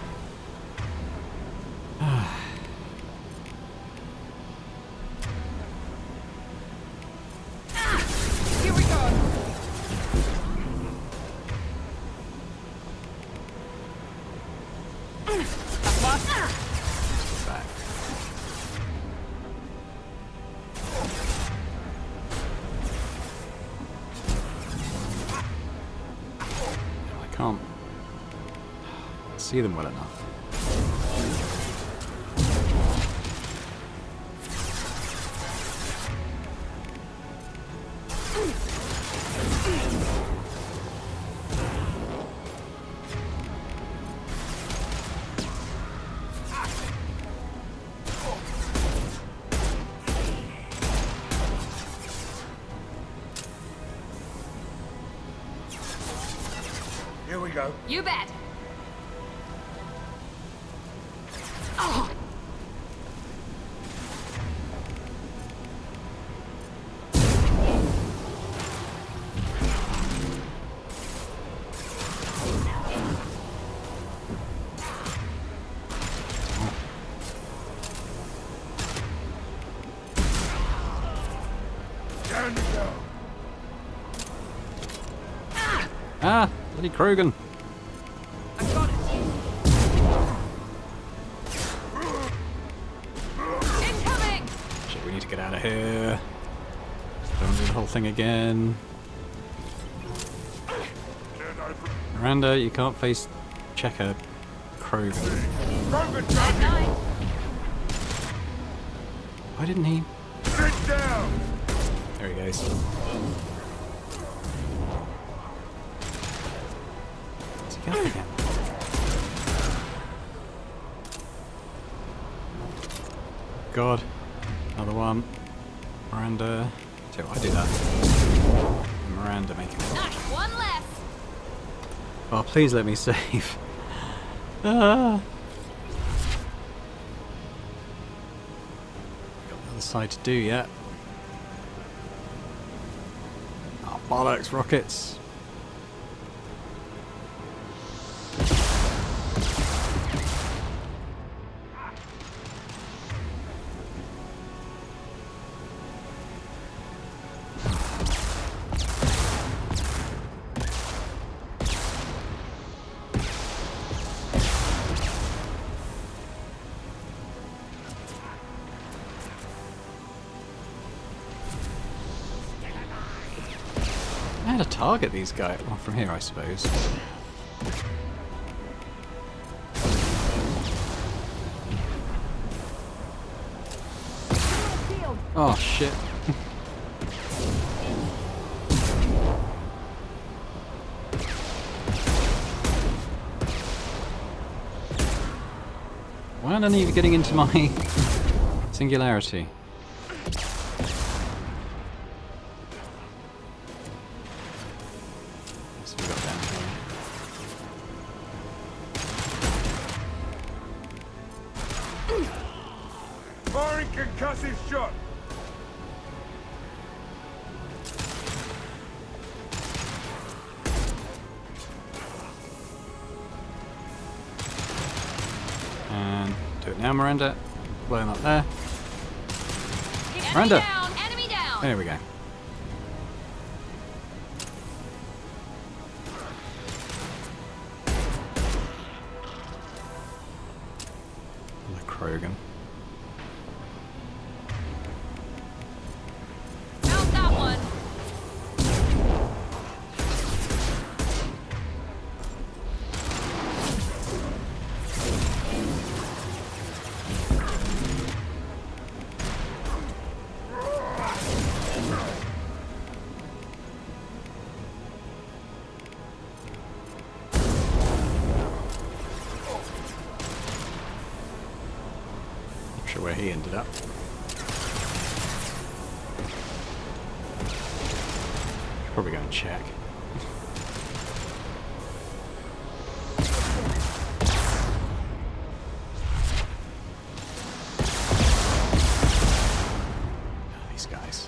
Here we go. Back. I can't see them well enough. Here we go. You bet. Down you go. Ah! Bloody Krogan! Incoming! Shit, we need to get out of here. Don't do the whole thing again. Miranda, you can't face Checker Krogan. Why didn't he? Sit down. There he goes. Where's he going again? God. Another one. Miranda. See what I do that. Miranda making it. Nice, one less. Oh, please let me save. Ah. Got the other side to do yet. Oh, bollocks, rockets. How to target these guys? Well, from here, I suppose. Oh shit! Why aren't any of you getting into my singularity? So we got down here. now, Miranda. Blow him up there. Enemy Miranda! down! Enemy down! There we go. The Krogan. Found that one! Not sure where he ended up. Probably go and check. These guys.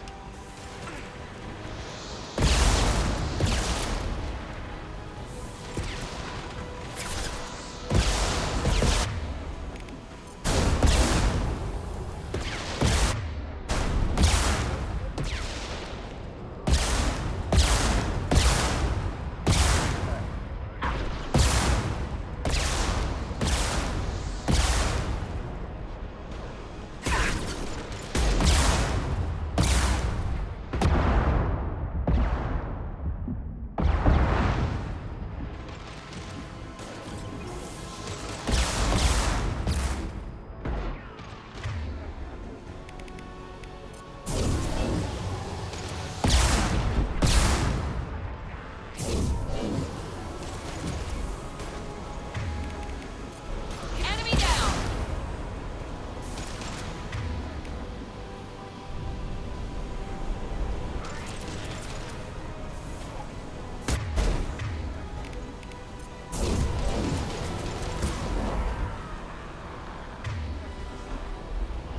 Enemy down!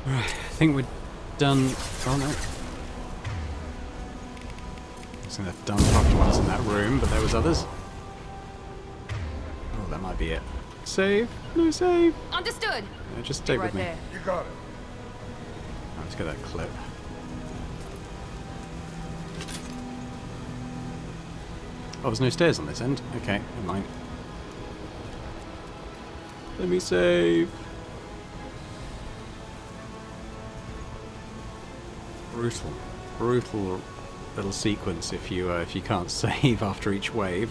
Right, I think we're done. Oh no. I think they've done probably ones in that room, but there was others. Oh, that might be it. Save! No save! Understood! Yeah, just stay right with me. there. You got it. Oh, let's get that clip. Oh, there's no stairs on this end. Okay, never mind. Let me save. Brutal, brutal little sequence if you can't save after each wave.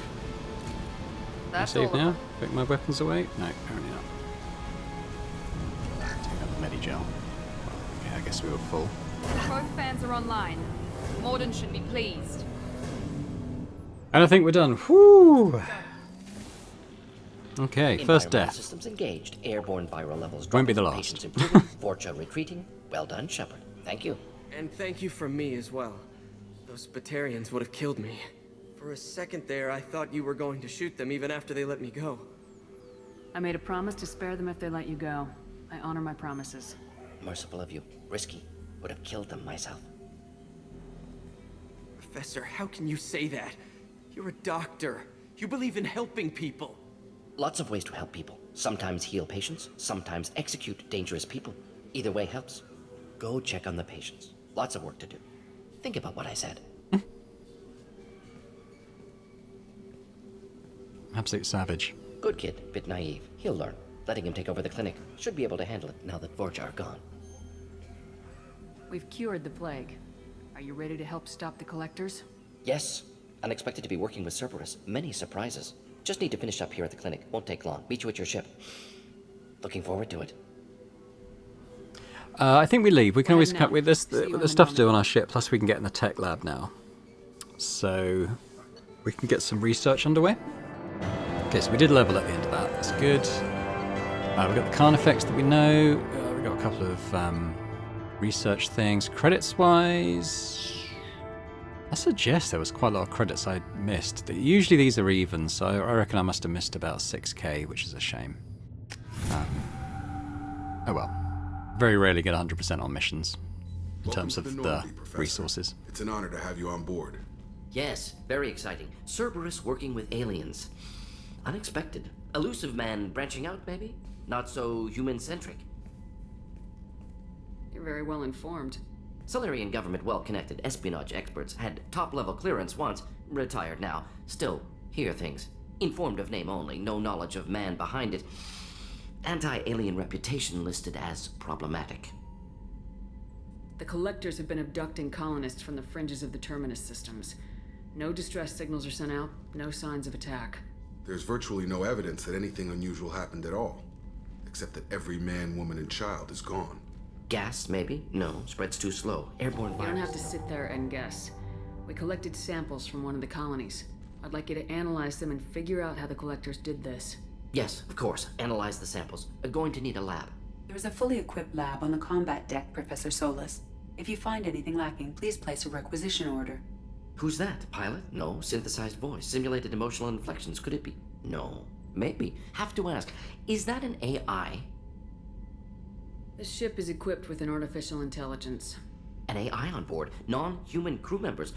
Can I That's save all now? of them. Pick my weapons away? No, apparently not. Take out the Medigel. Okay, I guess we were full. Both fans are online. Mordin should be pleased. And I think we're done. Whew! Okay, first Environmental death. Systems engaged. Airborne viral levels Won't be the dropping. last. Patients improving. Vorcha retreating. Well done, Shepard. Thank you. And thank you from me as well. Those Batarians would have killed me. For a second there, I thought you were going to shoot them even after they let me go. I made a promise to spare them if they let you go. I honor my promises. Merciful of you. Risky. Would have killed them myself. Professor, how can you say that? You're a doctor. You believe in helping people. Lots of ways to help people. Sometimes heal patients, sometimes execute dangerous people. Either way helps. Go check on the patients. Lots of work to do. Think about what I said. Absolute savage. Good kid, bit naive. He'll learn. Letting him take over the clinic. Should be able to handle it now that Vorcha are gone. We've cured the plague. Are you ready to help stop the collectors? Yes. Unexpected to be working with Cerberus. Many surprises. Just need to finish up here at the clinic. Won't take long. Meet you at your ship. Looking forward to it. I think we leave. We can always now. cut with this. See you There's in stuff a to do on our ship. Plus, we can get in the tech lab now, so we can get some research underway. Okay, so we did level at the end of that. That's good. We've got the Carnifex that we know. We've got a couple of research things. Credits-wise, I suggest there was quite a lot of credits I missed. Usually these are even, so I reckon I must have missed about 6k, which is a shame. Oh well. Very rarely get 100% on missions in terms of the resources. It's an honor to have you on board. Yes, very exciting. Cerberus working with aliens. Unexpected. Elusive man branching out, maybe? Not so human-centric. very well informed. Solarian government well-connected espionage experts had top-level clearance once, retired now, still hear things. Informed of name only, no knowledge of man behind it. Anti-alien reputation listed as problematic. The Collectors have been abducting colonists from the fringes of the Terminus systems. No distress signals are sent out, no signs of attack. There's virtually no evidence that anything unusual happened at all, except that every man, woman, and child is gone. Gas, maybe? No, spreads too slow. Airborne virus. You don't have to sit there and guess. We collected samples from one of the colonies. I'd like you to analyze them and figure out how the Collectors did this. Yes, of course. Analyze the samples. Going to need a lab. There is a fully equipped lab on the combat deck, Professor Solis. If you find anything lacking, please place a requisition order. Who's that? Pilot? No. Synthesized voice. Simulated emotional inflections. Could it be? No. Maybe. Have to ask. Is that an AI? This ship is equipped with an artificial intelligence. An AI on board? Non-human crew members?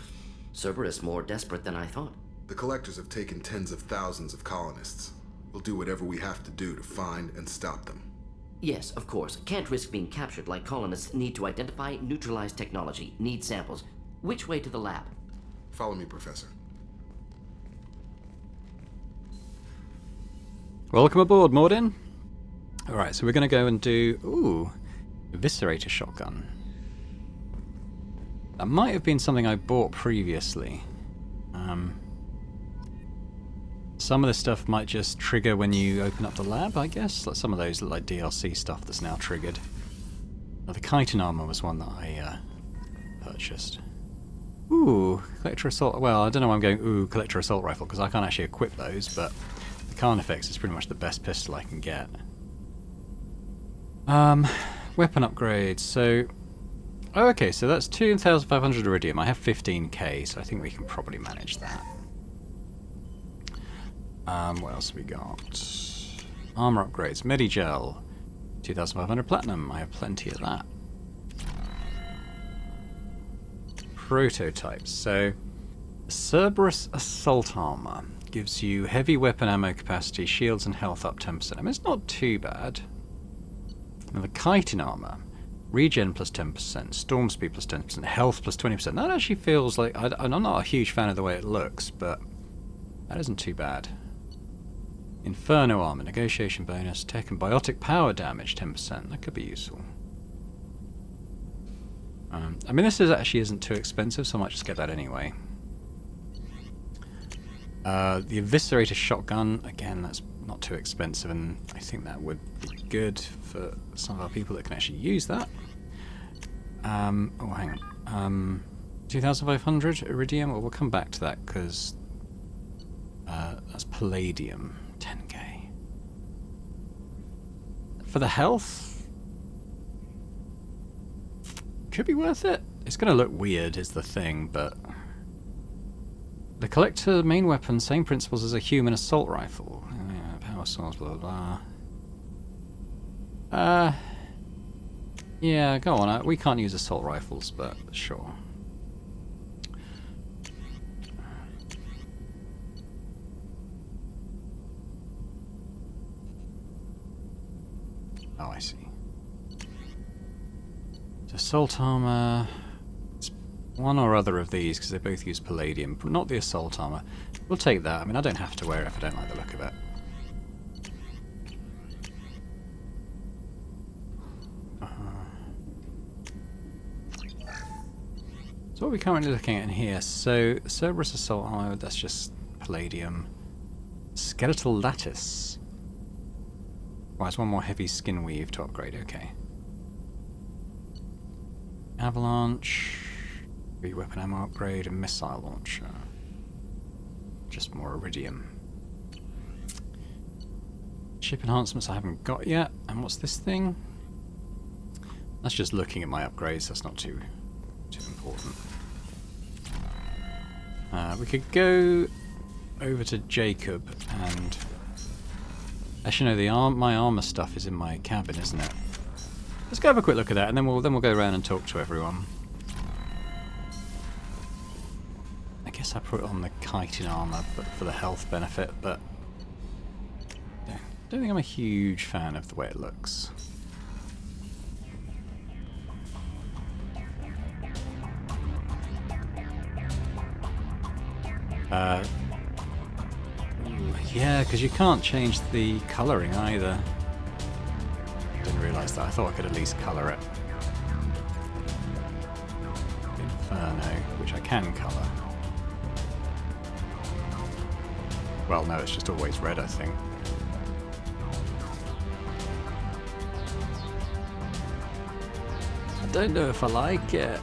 Cerberus more desperate than I thought. The Collectors have taken tens of thousands of colonists. We'll do whatever we have to do to find and stop them. Yes, of course. Can't risk being captured like colonists. Need to identify, neutralize technology. Need samples. Which way to the lab? Follow me, Professor. Welcome aboard, Mordin. Alright, so we're going to go and do... Ooh, Eviscerator Shotgun. That might have been something I bought previously. Some of this stuff might just trigger when you open up the lab, I guess. Like some of those like DLC stuff that's now triggered. Oh, the chitin armor was one that I purchased. Ooh, collector assault. Well, I don't know why I'm going ooh, collector assault rifle, because I can't actually equip those, but the Carnifex is pretty much the best pistol I can get. Weapon upgrades. So, oh, okay, so that's 2,500 iridium. I have 15k, so I think we can probably manage that. What else have we got? Armor upgrades. Medigel. 2,500 platinum. I have plenty of that. Prototypes. So, Cerberus Assault Armor gives you heavy weapon ammo capacity, shields and health up 10%. I mean, it's not too bad. Now the chitin armor, regen plus 10%, storm speed plus 10%, health plus 20%. That actually feels like... I'm not a huge fan of the way it looks, but that isn't too bad. Inferno armor, negotiation bonus, tech and biotic power damage 10%. That could be useful. I mean, this actually isn't too expensive, so I might just get that anyway. The Eviscerator Shotgun, again, that's not too expensive, and I think that would be good for some of our people that can actually use that. Oh, hang on. 2,500 iridium? Well, we'll come back to that, because that's palladium. 10k. For the health? Could be worth it. It's going to look weird, is the thing, but... The Collector main weapon, same principles as a human assault rifle. Power source, blah blah blah. Yeah, go on. We can't use assault rifles, but sure. Oh, I see. Assault armor. It's one or other of these because they both use palladium, but not the assault armor. We'll take that. I mean, I don't have to wear it if I don't like the look of it. So what are we currently looking at in here? So, Cerberus assault armor, that's just palladium. Skeletal lattice. Well, it's one more heavy skin weave to upgrade, okay. Avalanche, weapon ammo upgrade, and missile launcher. Just more iridium. Ship enhancements I haven't got yet. And what's this thing? That's just looking at my upgrades, that's not too important. We could go over to Jacob and... Actually no, my armor stuff is in my cabin, isn't it? Let's go have a quick look at that, and then we'll go around and talk to everyone. I guess I put it on the chitin armor, but for the health benefit. But yeah, don't think I'm a huge fan of the way it looks. Yeah, because you can't change the colouring either. Didn't realise that. I thought I could at least colour it. Inferno, which I can colour. Well, no, it's just always red, I think. I don't know if I like it.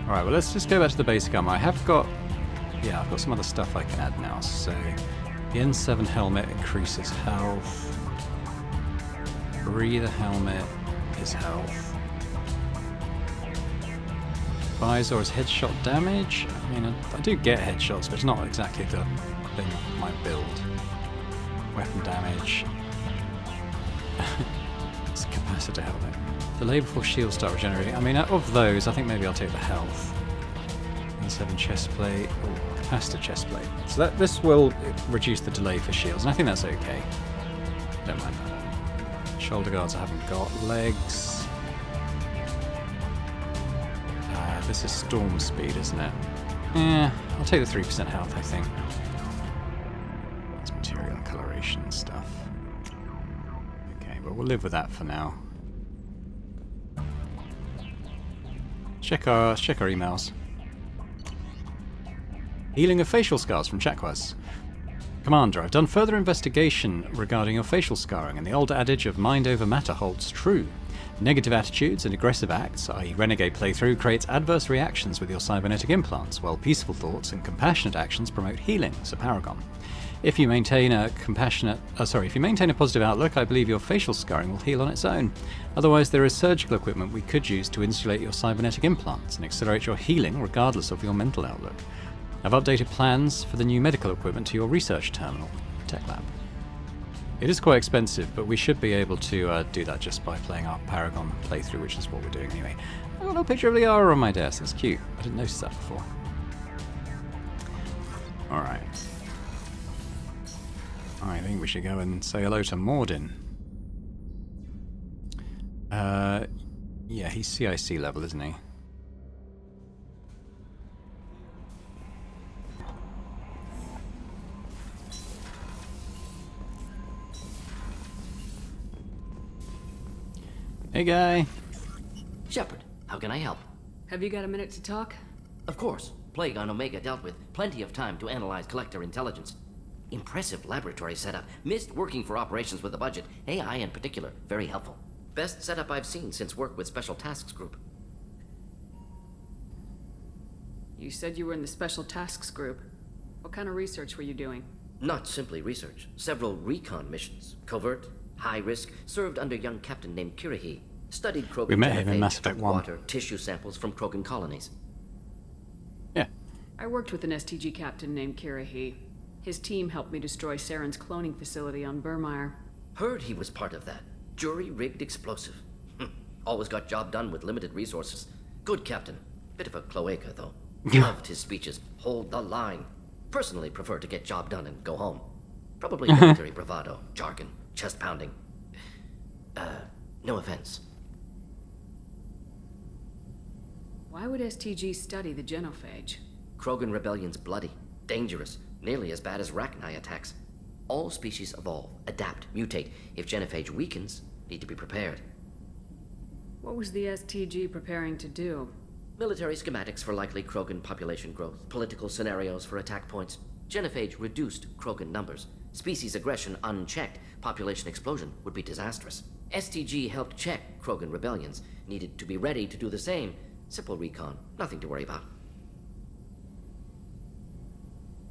Alright, well let's just go back to the basic armor. I have got... yeah, I've got some other stuff I can add now. So, the N7 helmet increases health. Breather helmet is health. Visor is headshot damage. I mean, I do get headshots, but it's not exactly the thing of my build. Weapon damage. It's a capacitor helmet. Delay before shields start regenerating. I mean, of those, I think maybe I'll take the health. N7 chestplate. Oh, capacitor chestplate. So this will reduce the delay for shields, and I think that's okay. Don't mind that. Shoulder guards I haven't got. Legs. This is storm speed, isn't it? Yeah, I'll take the 3% health, I think. It's material and coloration stuff. Okay, but we'll live with that for now. Check our emails. Healing of facial scars from Chakwas. Commander, I've done further investigation regarding your facial scarring, and the old adage of mind over matter holds true. Negative attitudes and aggressive acts, i.e. renegade playthrough, creates adverse reactions with your cybernetic implants, while peaceful thoughts and compassionate actions promote healing, so Paragon. If you maintain a positive outlook, I believe your facial scarring will heal on its own. Otherwise, there is surgical equipment we could use to insulate your cybernetic implants and accelerate your healing regardless of your mental outlook. I've updated plans for the new medical equipment to your research terminal, Tech Lab. It is quite expensive, but we should be able to do that just by playing our Paragon playthrough, which is what we're doing anyway. I've got a little picture of Liara on my desk. That's cute. I didn't notice that before. Alright. I think we should go and say hello to Mordin. Yeah, he's CIC level, isn't he? Hey, guy. Shepard, how can I help? Have you got a minute to talk? Of course. Plague on Omega dealt with. Plenty of time to analyze collector intelligence. Impressive laboratory setup. Missed working for operations with a budget. AI in particular. Very helpful. Best setup I've seen since work with Special Tasks Group. You said you were in the Special Tasks Group. What kind of research were you doing? Not simply research. Several recon missions. Covert, high risk, served under a young captain named Kirahi. Studied Krogan we met him in Mass genophage, Effect 1. water, tissue samples from Krogan colonies. Yeah. I worked with an STG captain named Kirahi. His team helped me destroy Saren's cloning facility on Burmire. Heard he was part of that. Jury-rigged explosive. Always got job done with limited resources. Good captain. Bit of a cloaca, though. Loved his speeches. Hold the line. Personally prefer to get job done and go home. Probably military bravado, jargon, chest pounding. No offense. Why would STG study the genophage? Krogan rebellion's bloody, dangerous, nearly as bad as Rachni attacks. All species evolve, adapt, mutate. If genophage weakens, need to be prepared. What was the STG preparing to do? Military schematics for likely Krogan population growth, political scenarios for attack points. Genophage reduced Krogan numbers. Species aggression unchecked, population explosion would be disastrous. STG helped check Krogan rebellions, needed to be ready to do the same. Simple recon, nothing to worry about.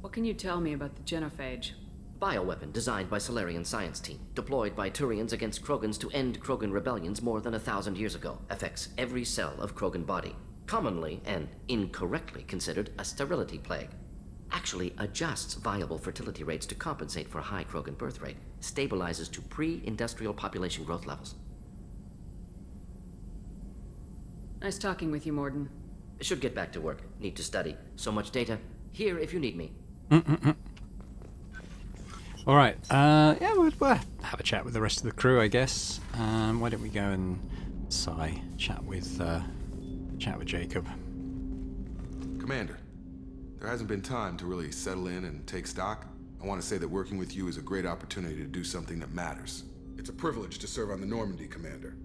What can you tell me about the genophage? Bioweapon designed by Solarian science team, deployed by Turians against Krogans to end Krogan rebellions more than 1,000 years ago. Affects every cell of Krogan body. Commonly and incorrectly considered a sterility plague. Actually adjusts viable fertility rates to compensate for high Krogan birth rate. Stabilizes to pre-industrial population growth levels. Nice talking with you, Mordin. Should get back to work. Need to study. So much data. Here if you need me. Alright, yeah, we'll have a chat with the rest of the crew, I guess. Why don't we go and chat with chat with Jacob. Commander, there hasn't been time to really settle in and take stock. I want to say that working with you is a great opportunity to do something that matters. It's a privilege to serve on the Normandy, Commander.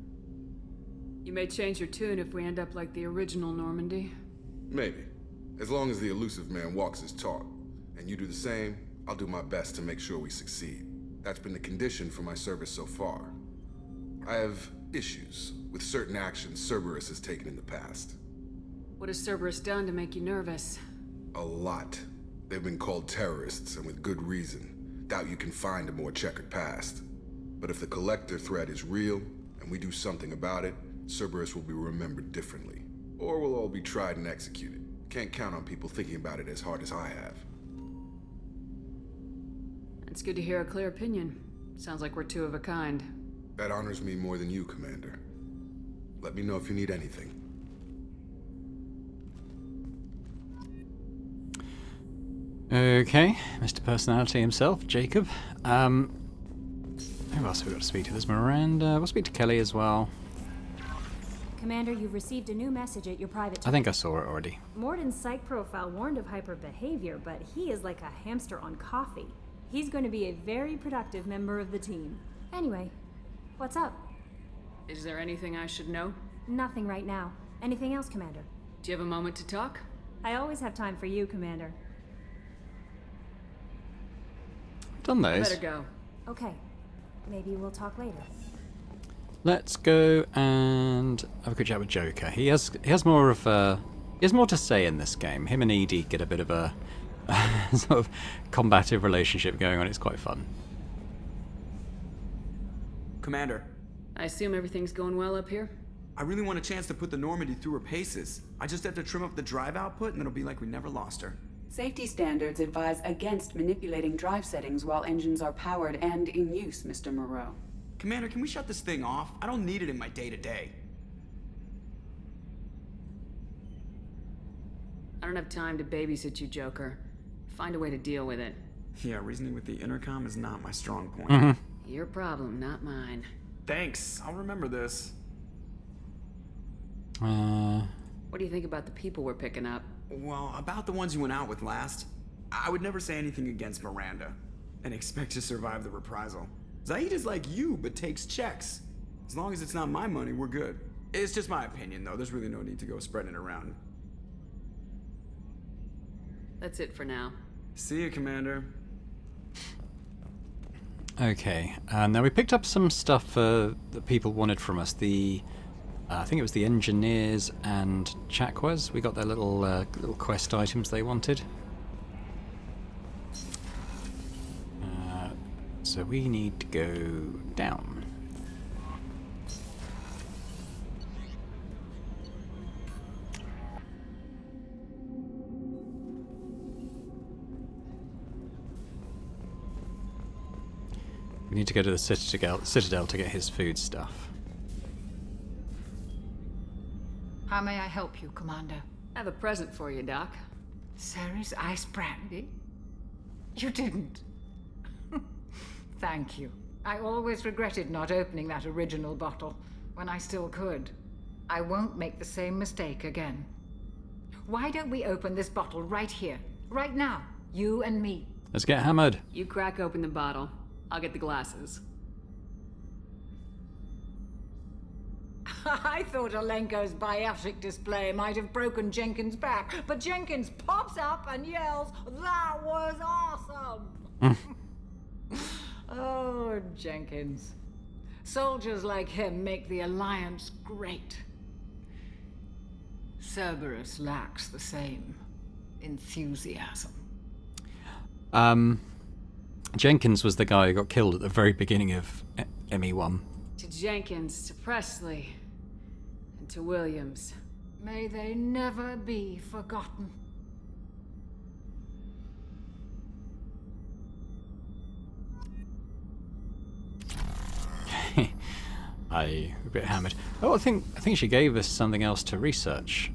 You may change your tune if we end up like the original Normandy. Maybe. As long as the elusive man walks his talk, and you do the same, I'll do my best to make sure we succeed. That's been the condition for my service so far. I have issues with certain actions Cerberus has taken in the past. What has Cerberus done to make you nervous? A lot. They've been called terrorists, and with good reason. Doubt you can find a more checkered past. But if the Collector threat is real, and we do something about it, Cerberus will be remembered differently. Or we'll all be tried and executed. Can't count on people thinking about it as hard as I have. It's good to hear a clear opinion. Sounds like we're two of a kind. That honors me more than you, Commander. Let me know if you need anything. Okay, Mr. Personality himself, Jacob. Who else have we got to speak to? There's Miranda. We'll speak to Kelly as well. Commander, you've received a new message at your private... I think I saw it already. Mordin's psych profile warned of hyper behavior, but he is like a hamster on coffee. He's going to be a very productive member of the team. Anyway, what's up? Is there anything I should know? Nothing right now. Anything else, Commander? Do you have a moment to talk? I always have time for you, Commander. Done those. Better go. Okay. Maybe we'll talk later. Let's go and have a quick chat with Joker. He has more of he has more to say in this game. Him and Edie get a bit of a sort of combative relationship going on. It's quite fun. Commander. I assume everything's going well up here? I really want a chance to put the Normandy through her paces. I just have to trim up the drive output and it'll be like we never lost her. Safety standards advise against manipulating drive settings while engines are powered and in use, Mr. Moreau. Commander, can we shut this thing off? I don't need it in my day-to-day. I don't have time to babysit you, Joker. Find a way to deal with it. Yeah, reasoning with the intercom is not my strong point. Your problem, not mine. Thanks, I'll remember this. What do you think about the people we're picking up? Well, about the ones you went out with last, I would never say anything against Miranda and expect to survive the reprisal. Zaid is like you, but takes checks. As long as it's not my money, we're good. It's just my opinion, though. There's really no need to go spreading it around. That's it for now. See you, Commander. Okay, now we picked up some stuff that people wanted from us. I think it was the engineers and Chakwas. We got their little quest items they wanted. So we need to go down. We need to go to the Citadel to get his food stuff. How may I help you, Commander? I have a present for you, Doc. Sarah's ice brandy? You didn't. Thank you. I always regretted not opening that original bottle when I still could. I won't make the same mistake again. Why don't we open this bottle right here, right now, you and me? Let's get hammered. You crack open the bottle. I'll get the glasses. I thought Alenko's biotic display might have broken Jenkins' back, but Jenkins pops up and yells, "That was awesome!" Oh, Jenkins. Soldiers like him make the Alliance great. Cerberus lacks the same enthusiasm. Jenkins was the guy who got killed at the very beginning of ME1. To Jenkins, to Presley, and to Williams. May they never be forgotten. A bit hammered. Oh, I think she gave us something else to research.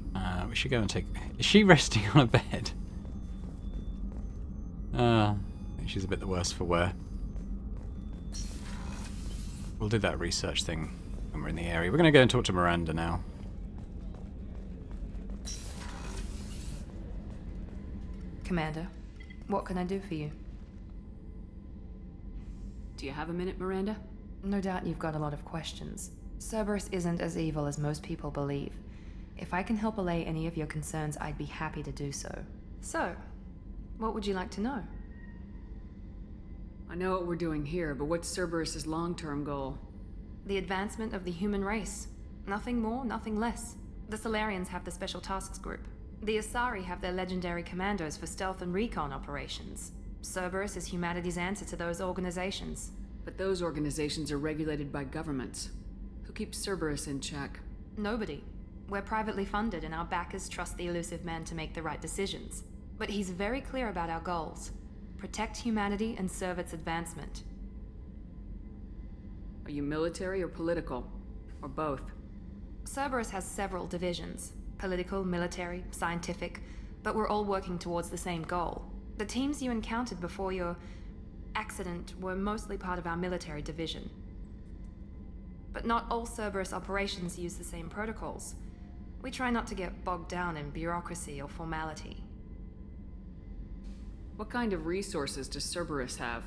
We should go and take... Is she resting on a bed? I think she's a bit the worse for wear. We'll do that research thing when we're in the area. We're going to go and talk to Miranda now. Commander, what can I do for you? Do you have a minute, Miranda? No doubt you've got a lot of questions. Cerberus isn't as evil as most people believe. If I can help allay any of your concerns, I'd be happy to do so. So, what would you like to know? I know what we're doing here, but what's Cerberus's long-term goal? The advancement of the human race. Nothing more, nothing less. The Solarians have the Special Tasks Group. The Asari have their legendary commandos for stealth and recon operations. Cerberus is humanity's answer to those organizations. But those organizations are regulated by governments. Who keeps Cerberus in check? Nobody. We're privately funded and our backers trust the elusive man to make the right decisions. But he's very clear about our goals. Protect humanity and serve its advancement. Are you military or political? Or both? Cerberus has several divisions. Political, military, scientific. But we're all working towards the same goal. The teams you encountered before your accident were mostly part of our military division. But not all Cerberus operations use the same protocols. We try not to get bogged down in bureaucracy or formality. What kind of resources does Cerberus have?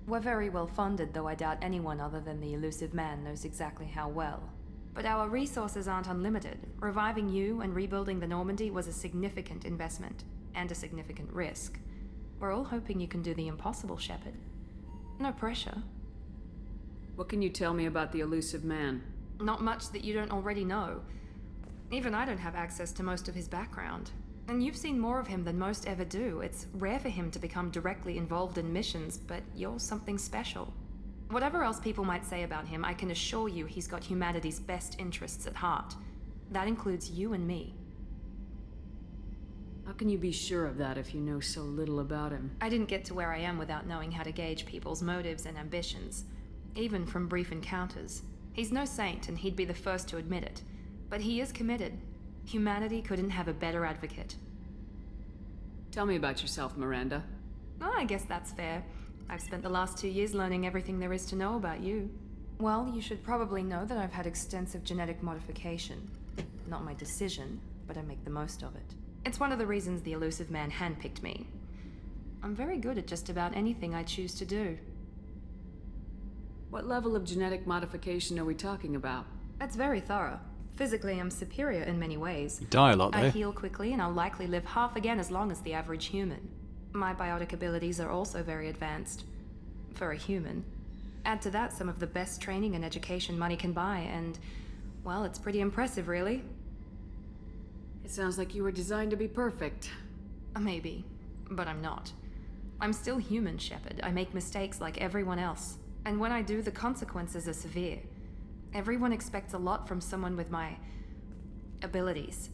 We're very well funded, though I doubt anyone other than the elusive man knows exactly how well. But our resources aren't unlimited. Reviving you and rebuilding the Normandy was a significant investment, and a significant risk. We're all hoping you can do the impossible, Shepard. No pressure. What can you tell me about the elusive man? Not much that you don't already know. Even I don't have access to most of his background. And you've seen more of him than most ever do. It's rare for him to become directly involved in missions, but you're something special. Whatever else people might say about him, I can assure you he's got humanity's best interests at heart. That includes you and me. How can you be sure of that if you know so little about him? I didn't get to where I am without knowing how to gauge people's motives and ambitions, even from brief encounters. He's no saint, and he'd be the first to admit it. But he is committed. Humanity couldn't have a better advocate. Tell me about yourself, Miranda. Oh, I guess that's fair. I've spent the last 2 years learning everything there is to know about you. Well, you should probably know that I've had extensive genetic modification. Not my decision, but I make the most of it. It's one of the reasons the elusive man handpicked me. I'm very good at just about anything I choose to do. What level of genetic modification are we talking about? That's very thorough. Physically, I'm superior in many ways. You die a lot, though. I heal quickly, and I'll likely live half again as long as the average human. My biotic abilities are also very advanced. For a human. Add to that some of the best training and education money can buy, and, well, it's pretty impressive, really. It sounds like you were designed to be perfect. Maybe, but I'm not. I'm still human, Shepard. I make mistakes like everyone else. And when I do, the consequences are severe. Everyone expects a lot from someone with my abilities.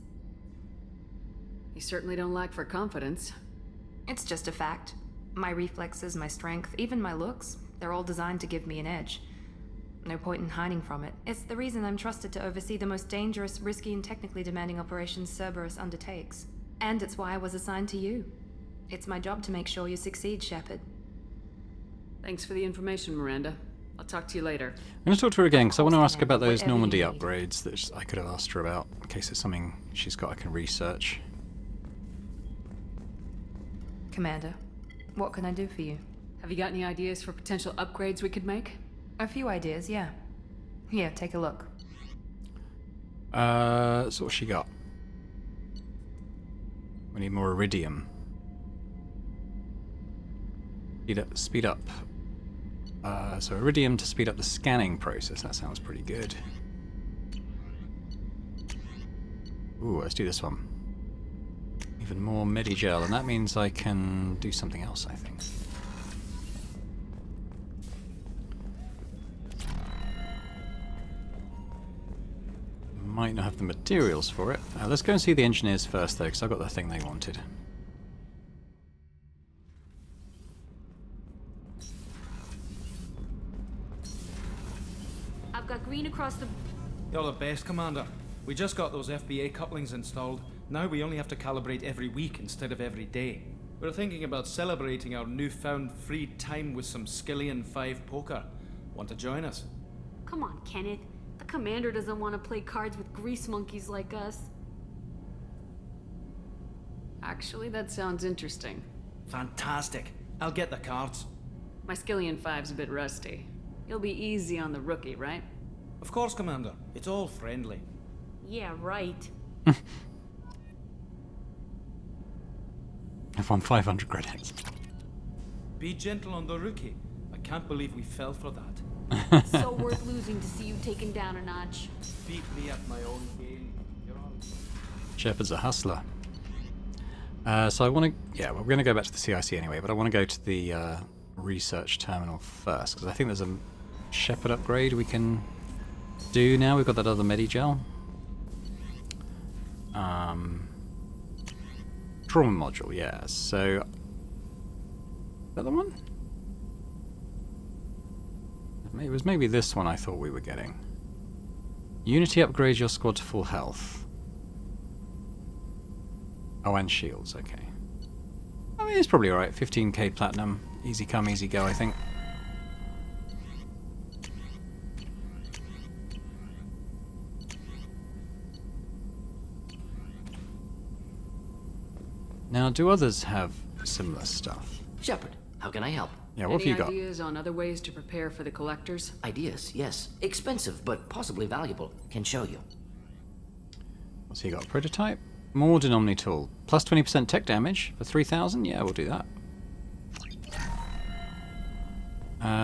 You certainly don't lack for confidence. It's just a fact. My reflexes, my strength, even my looks, they're all designed to give me an edge. No point in hiding from it. It's the reason I'm trusted to oversee the most dangerous, risky, and technically demanding operations Cerberus undertakes. And it's why I was assigned to you. It's my job to make sure you succeed, Shepard. Thanks for the information, Miranda. I'll talk to you later. I'm going to talk to her again, because I want to ask about those Normandy upgrades that I could have asked her about, in case it's something she's got I can research. Commander, what can I do for you? Have you got any ideas for potential upgrades we could make? A few ideas, yeah. Here, take a look. So what's she got? We need more iridium. Speed up. So iridium to speed up the scanning process. That sounds pretty good. Ooh, let's do this one. Even more medigel, and that means I can do something else, I think. Might not have the materials for it. Let's go and see the engineers first, though, because I got the thing they wanted. I've got green across the... You're the best, Commander. We just got those FBA couplings installed. Now we only have to calibrate every week instead of every day. We're thinking about celebrating our newfound free time with some Skillian 5 poker. Want to join us? Come on, Kenneth. The Commander doesn't want to play cards with grease monkeys like us. Actually, that sounds interesting. Fantastic. I'll get the cards. My Skillion 5's a bit rusty. You'll be easy on the rookie, right? Of course, Commander. It's all friendly. Yeah, right. I've won 500 credits. Be gentle on the rookie. I can't believe we fell for that. So worth losing to see you taken down a notch. Beat me at my own game. You're on. Shepard's a hustler. So I want to... Yeah, we're going to go back to the CIC anyway, but I want to go to the research terminal first, because I think there's a Shepard upgrade we can do now. We've got that other Medigel. Trauma module, yeah. So... Is that the one? It was maybe this one I thought we were getting. Unity upgrades your squad to full health. Oh, and shields, okay. I mean, it's probably alright. 15k platinum. Easy come, easy go, I think. Now, do others have similar stuff? Shepard, how can I help? Yeah, what have you got? Any ideas on other ways to prepare for the collectors? Ideas, yes. Expensive, but possibly valuable. Can show you. What's he got? Prototype? Mordin Omni Tool. Plus 20% tech damage for 3,000? Yeah, we'll do that.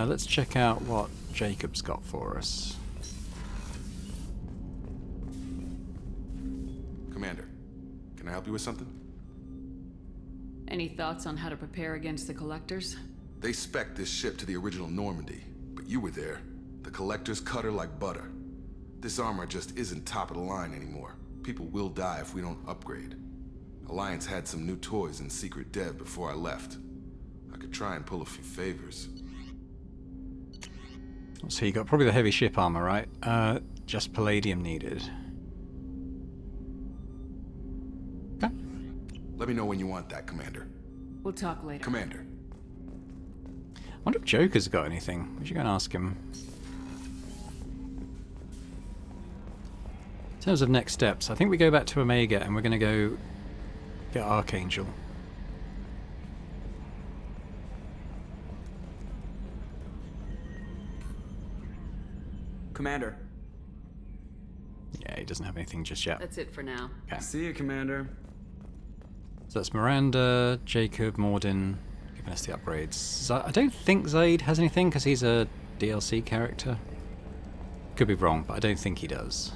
Let's check out what Jacob's got for us. Commander, can I help you with something? Any thoughts on how to prepare against the collectors? They spec'd this ship to the original Normandy, but you were there. The collectors cut her like butter. This armor just isn't top of the line anymore. People will die if we don't upgrade. Alliance had some new toys in secret dev before I left. I could try and pull a few favors. So you got probably the heavy ship armor, right? Just palladium needed. Okay. Let me know when you want that, Commander. We'll talk later. Commander. I wonder if Joker's got anything. We should go and ask him. In terms of next steps, I think we go back to Omega and we're going to go get Archangel. Commander. Yeah, he doesn't have anything just yet. That's it for now. Okay. See you, Commander. So that's Miranda, Jacob, Mordin, giving us the upgrades. I don't think Zaid has anything because he's a DLC character. Could be wrong, but I don't think he does.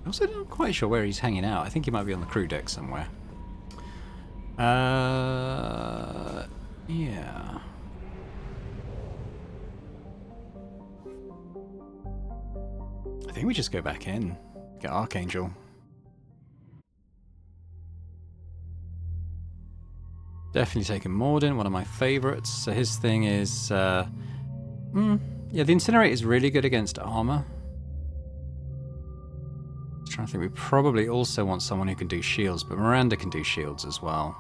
I'm also not quite sure where he's hanging out. I think he might be on the crew deck somewhere. Yeah. I think we just go back in, get Archangel. Definitely taking Mordin, one of my favourites. So his thing is, yeah, the Incinerate is really good against armour. Just trying to think, we probably also want someone who can do shields, but Miranda can do shields as well.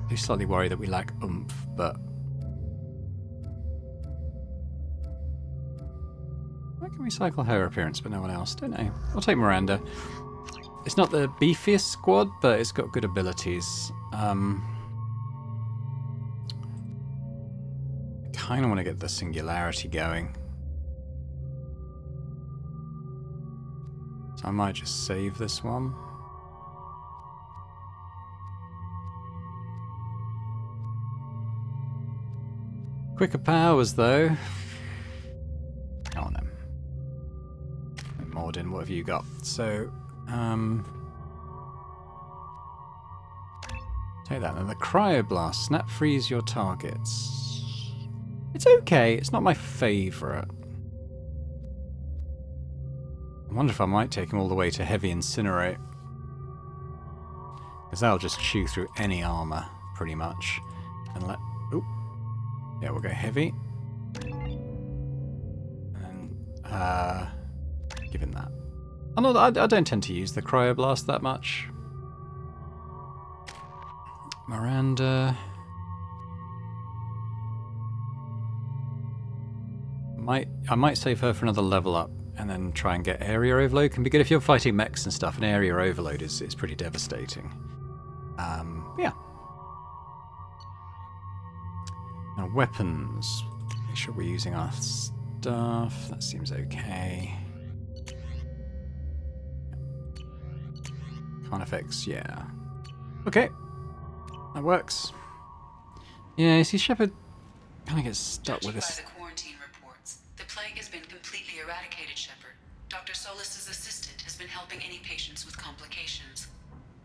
I'm slightly worried that we lack oomph, but... I can recycle her appearance, but no one else. Don't know. I'll take Miranda. It's not the beefiest squad, but it's got good abilities. I kind of want to get the Singularity going. So I might just save this one. Quicker powers, though. Come on then. Mordin, what have you got? So, take that. And the Cryoblast. Snap freeze your targets. It's okay. It's not my favourite. I wonder if I might take him all the way to Heavy Incinerate. Because that'll just chew through any armour, pretty much. And let... Oop. Yeah, we'll go Heavy. And, give him that. I don't tend to use the Cryoblast that much. Miranda. I might save her for another level up and then try and get area overload. Can be good if you're fighting mechs and stuff, and area overload is pretty devastating. Yeah. Now weapons. Make sure we're using our stuff. That seems okay. Carnifex, yeah. Okay. That works. Yeah, you see Shepard kind of gets stuck with this. By the quarantine reports, the plague has been completely eradicated, Shepard. Dr. Solis's assistant has been helping any patients with complications.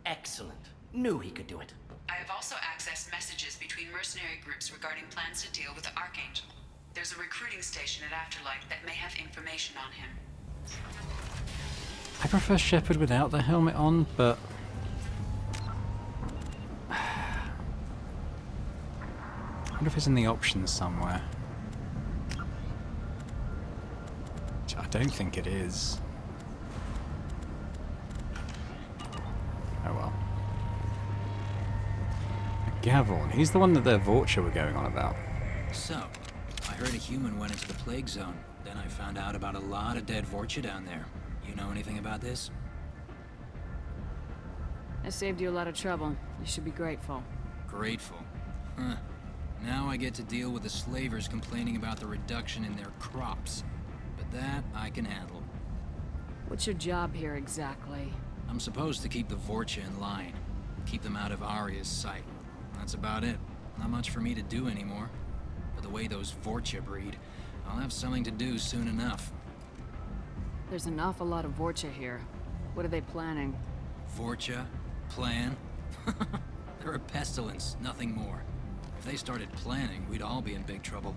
Excellent. Knew he could do it. I have also accessed messages between mercenary groups regarding plans to deal with the Archangel. There's a recruiting station at Afterlight that may have information on him. I prefer Shepard without the helmet on, but I wonder if it's in the options somewhere. Which I don't think it is. Oh well. Gavon, he's the one that the Vorcha were going on about. So, I heard a human went into the plague zone. Then I found out about a lot of dead Vorcha down there. You know anything about this? I saved you a lot of trouble. You should be grateful. Grateful? Huh. Now I get to deal with the slavers complaining about the reduction in their crops. But that I can handle. What's your job here exactly? I'm supposed to keep the Vorcha in line. Keep them out of Arya's sight. That's about it. Not much for me to do anymore. But the way those Vorcha breed, I'll have something to do soon enough. There's an awful lot of Vorcha here. What are they planning? Vorcha? Plan? They're a pestilence, nothing more. If they started planning, we'd all be in big trouble.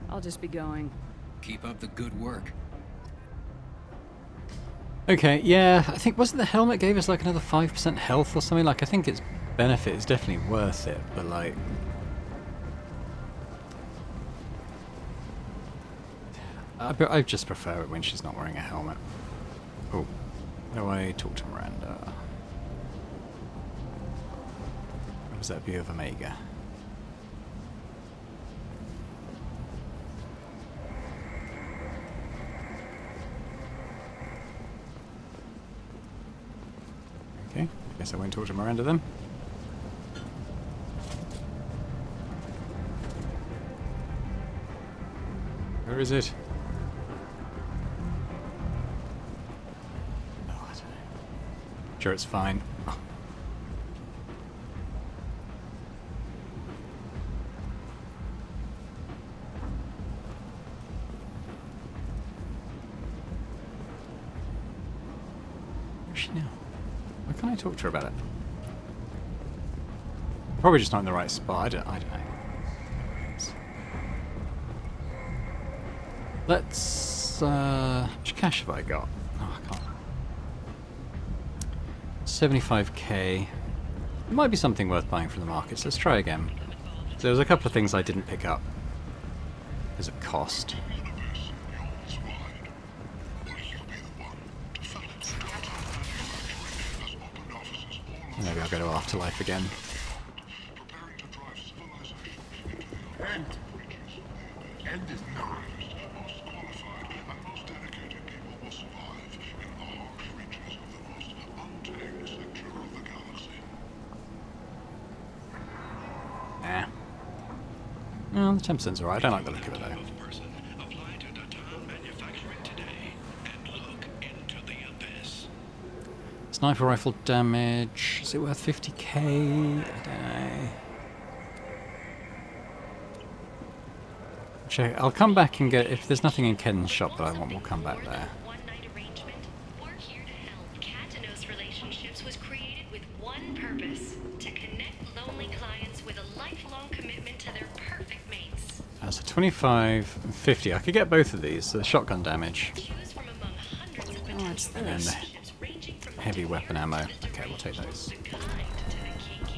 I'll just be going. Keep up the good work. Okay, yeah, I think, wasn't the helmet gave us like another 5% health or something? Like, I think its benefit is definitely worth it, but like... I just prefer it when she's not wearing a helmet. Oh, how do I talk to Miranda? What was that view of Omega? Okay, I guess I won't talk to Miranda then. Where is it? Oh, I don't know. Sure, it's fine. Oh. Where's she now? Why can't I talk to her about it? Probably just not in the right spot. I don't know. Let's, which cash have I got? Oh, I can't. 75k. It might be something worth buying from the markets. Let's try again. So there was a couple of things I didn't pick up because of cost. Maybe I'll go to Afterlife again. End is known. Most qualified and most dedicated people will survive in the harsh reaches of the most untamed sector of the galaxy. Well, the 10%'s alright. I don't like the look of it though. Sniper rifle damage. Is it worth 50k? I don't know. Check. I'll come back and get, if there's nothing in Ken's shop that I want, we'll come back there. Relationships was created with one purpose: to connect lonely clients with a lifelong commitment to their perfect mates. So 25 and 50. I could get both of these. So the shotgun damage. Oh, it's And then the heavy weapon ammo. Okay, we'll take those.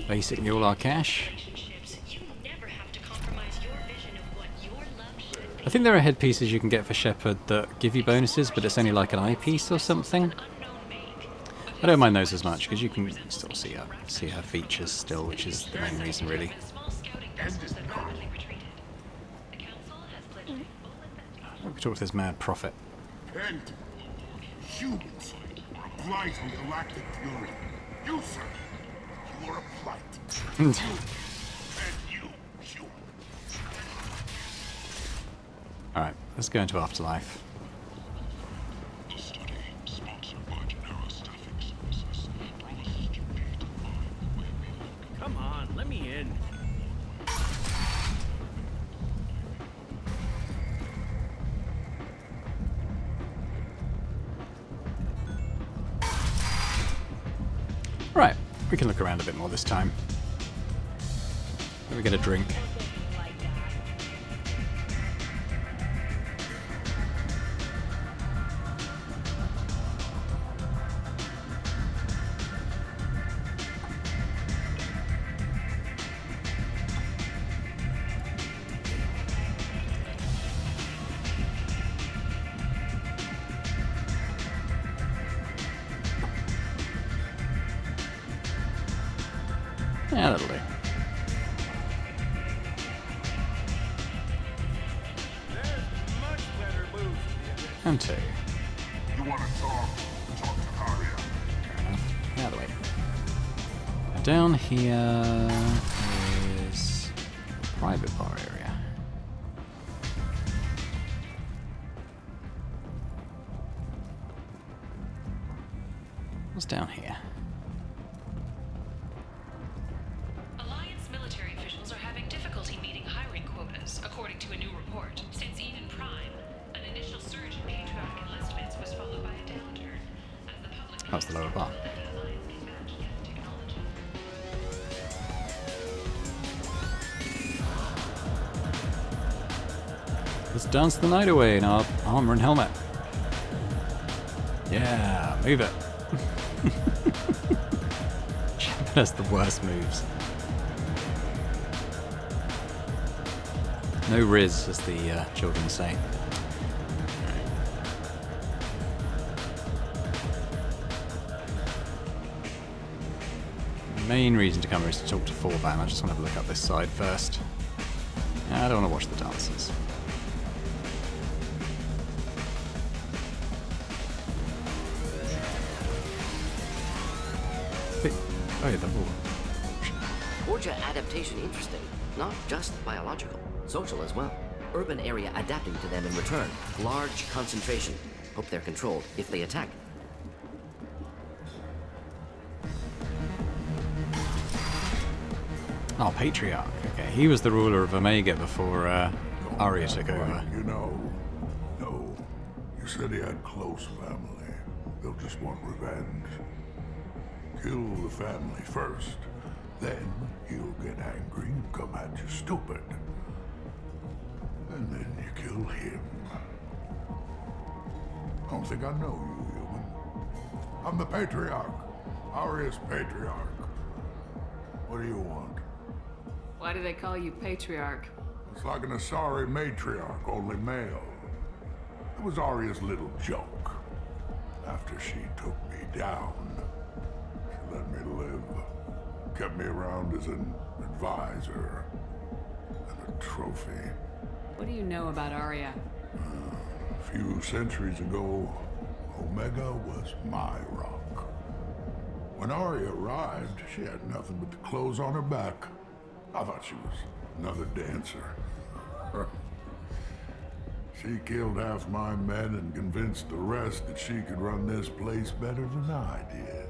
Basic Mular cash. I think there are headpieces you can get for Shepard that give you bonuses, but it's only like an eyepiece or something. I don't mind those as much because you can still see her features still, which is the main reason really. We can talk to this mad prophet. Repent. Humans are a blight on galactic fury. You, sir, you are a blight. And you, human. Alright, let's go into Afterlife. The study, sponsored by Genera Staffing Services, promises to redefine the way we look. Come on, let me in. Right, we can look around a bit more this time. Let me get a drink. Yeah, that'll do. And two. You want to talk? Talk to Arya. Fair enough. Out of the way. Now down here is the private bar area. What's down here? Alliance military officials are having difficulty meeting hiring quotas, according to a new report. Since Eden Prime, an initial surge in patriotic enlistments was followed by a downturn. As the public That's the lower bar. Let's dance the night away in our armor and helmet. Yeah, move it. That's the worst moves. No riz, as the children say. The main reason to come here is to talk to Forvan. I just want to have a look up this side first. I don't want to watch the dancers. Oh yeah, the wall. Borgia adaptation interesting. Not just biological, social as well. Urban area adapting to them in return. Large concentration. Hope they're controlled if they attack. Oh, Patriarch. Okay, he was the ruler of Omega before Arya took over. You know, no. You said he had close family. They'll just want revenge. Kill the family first. Then he'll get angry and come at you stupid. And then you kill him. I don't think I know you, human. I'm the Patriarch. Arya's Patriarch. What do you want? Why do they call you Patriarch? It's like an Asari matriarch, only male. It was Arya's little joke. After she took me down, she let me live. Kept me around as an advisor and a trophy. What do you know about Arya? A few centuries ago, Omega was my rock. When Arya arrived, she had nothing but the clothes on her back. I thought she was another dancer. She killed half my men and convinced the rest that she could run this place better than I did.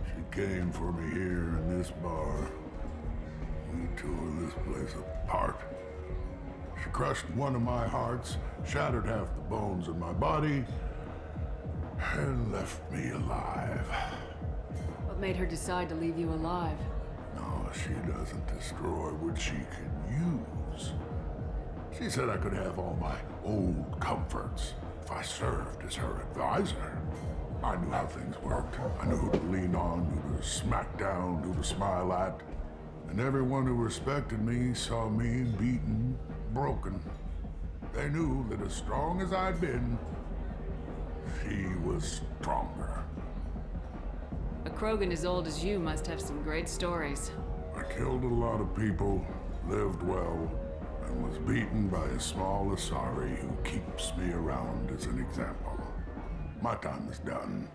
She came for me here in this bar. We tore this place apart. She crushed one of my hearts, shattered half the bones in my body, and left me alive. What made her decide to leave you alive? No, she doesn't destroy what she can use. She said I could have all my old comforts if I served as her advisor. I knew how things worked. I knew who to lean on, who to smack down, who to smile at. And everyone who respected me saw me beaten, broken. They knew that as strong as I'd been, she was stronger. A Krogan as old as you must have some great stories. I killed a lot of people, lived well, and was beaten by a small Asari who keeps me around as an example. My time is done.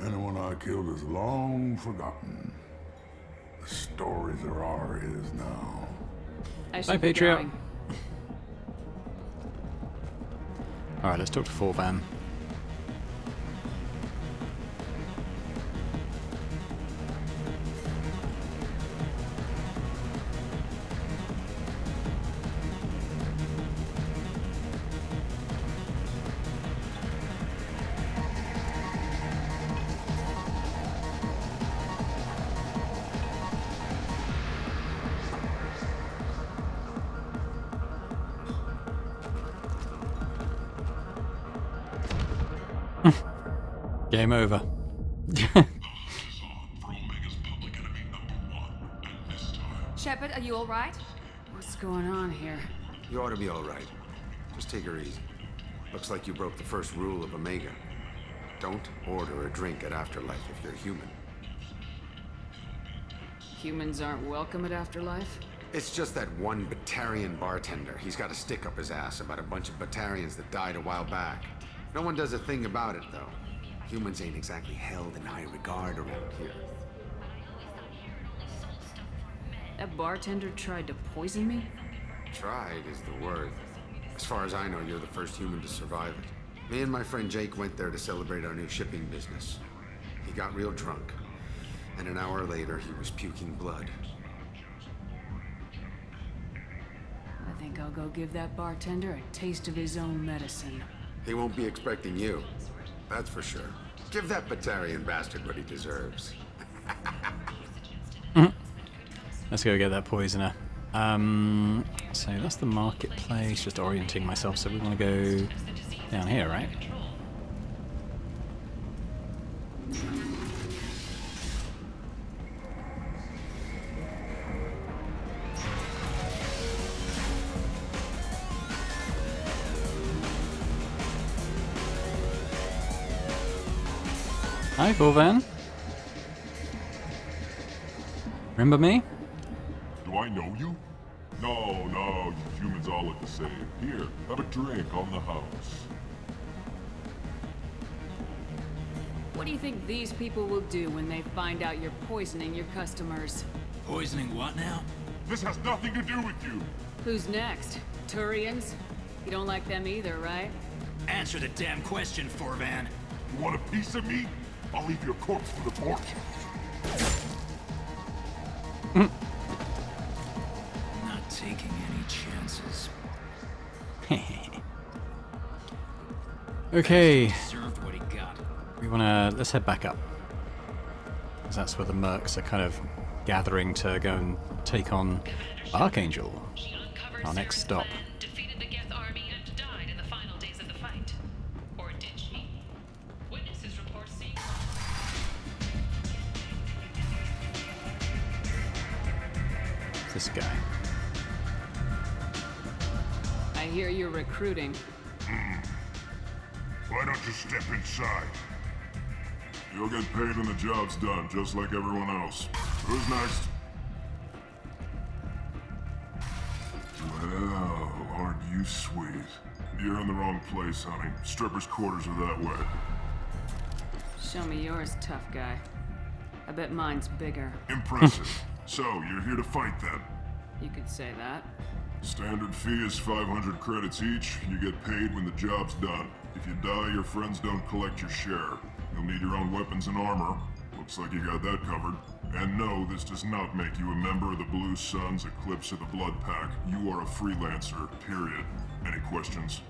Anyone I killed is long forgotten. The stories are our is now. Bye, Patriot. Alright, let's talk to Forvan. Game over. Shepard, are you alright? What's going on here? You ought to be all right. Just take her easy. Looks like you broke the first rule of Omega. Don't order a drink at Afterlife if you're human. Humans aren't welcome at Afterlife? It's just that one Batarian bartender. He's got a stick up his ass about a bunch of Batarians that died a while back. No one does a thing about it, though. Humans ain't exactly held in high regard around here. That bartender tried to poison me? Tried is the word. As far as I know, you're the first human to survive it. Me and my friend Jake went there to celebrate our new shipping business. He got real drunk, and an hour later he was puking blood. I think I'll go give that bartender a taste of his own medicine. He won't be expecting you. That's for sure. Give that Batarian bastard what he deserves. Let's go get that poisoner. So that's the marketplace, just orienting myself, so we want to go down here, right? Hi, Forvan. Remember me? Do I know you? No, you humans all look the same. Here, have a drink on the house. What do you think these people will do when they find out you're poisoning your customers? Poisoning what now? This has nothing to do with you. Who's next? Turians? You don't like them either, right? Answer the damn question, Forvan. You want a piece of me? I'll leave your corpse for the fortune. Not taking any chances. Okay. Served what he got. We wanna let's head back up. 'Cause that's where the mercs are kind of gathering to go and take on Archangel. Our next stop. Defeated the Geth army and died in the final days of the fight. Or did she? Witnesses report seeing This guy. I hear you're recruiting. Why don't you step inside? You'll get paid when the job's done, just like everyone else. Who's next? Well, aren't you sweet? You're in the wrong place, honey. Strippers' quarters are that way. Show me yours, tough guy. I bet mine's bigger. Impressive. So, you're here to fight then? You could say that. Standard fee is 500 credits each. You get paid when the job's done. If you die, your friends don't collect your share. You'll need your own weapons and armor. Looks like you got that covered. And no, this does not make you a member of the Blue Suns, Eclipse, or the Blood Pack. You are a freelancer, period. Any questions?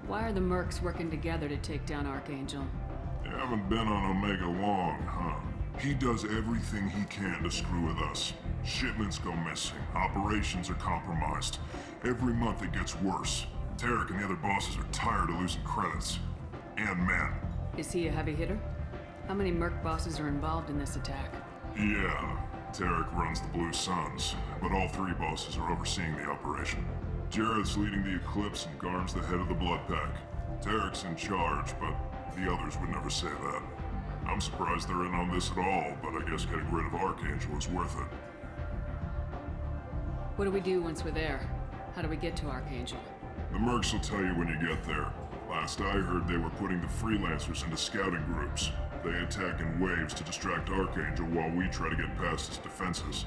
Why are the mercs working together to take down Archangel? You haven't been on Omega long, huh? He does everything he can to screw with us. Shipments go missing. Operations are compromised. Every month it gets worse. Tarek and the other bosses are tired of losing credits. And men. Is he a heavy hitter? How many merc bosses are involved in this attack? Yeah, Tarek runs the Blue Suns, but all three bosses are overseeing the operation. Jared's leading the Eclipse and Garm's the head of the Blood Pack. Tarek's in charge, but the others would never say that. I'm surprised they're in on this at all, but I guess getting rid of Archangel is worth it. What do we do once we're there? How do we get to Archangel? The mercs will tell you when you get there. Last I heard, they were putting the freelancers into scouting groups. They attack in waves to distract Archangel while we try to get past his defenses.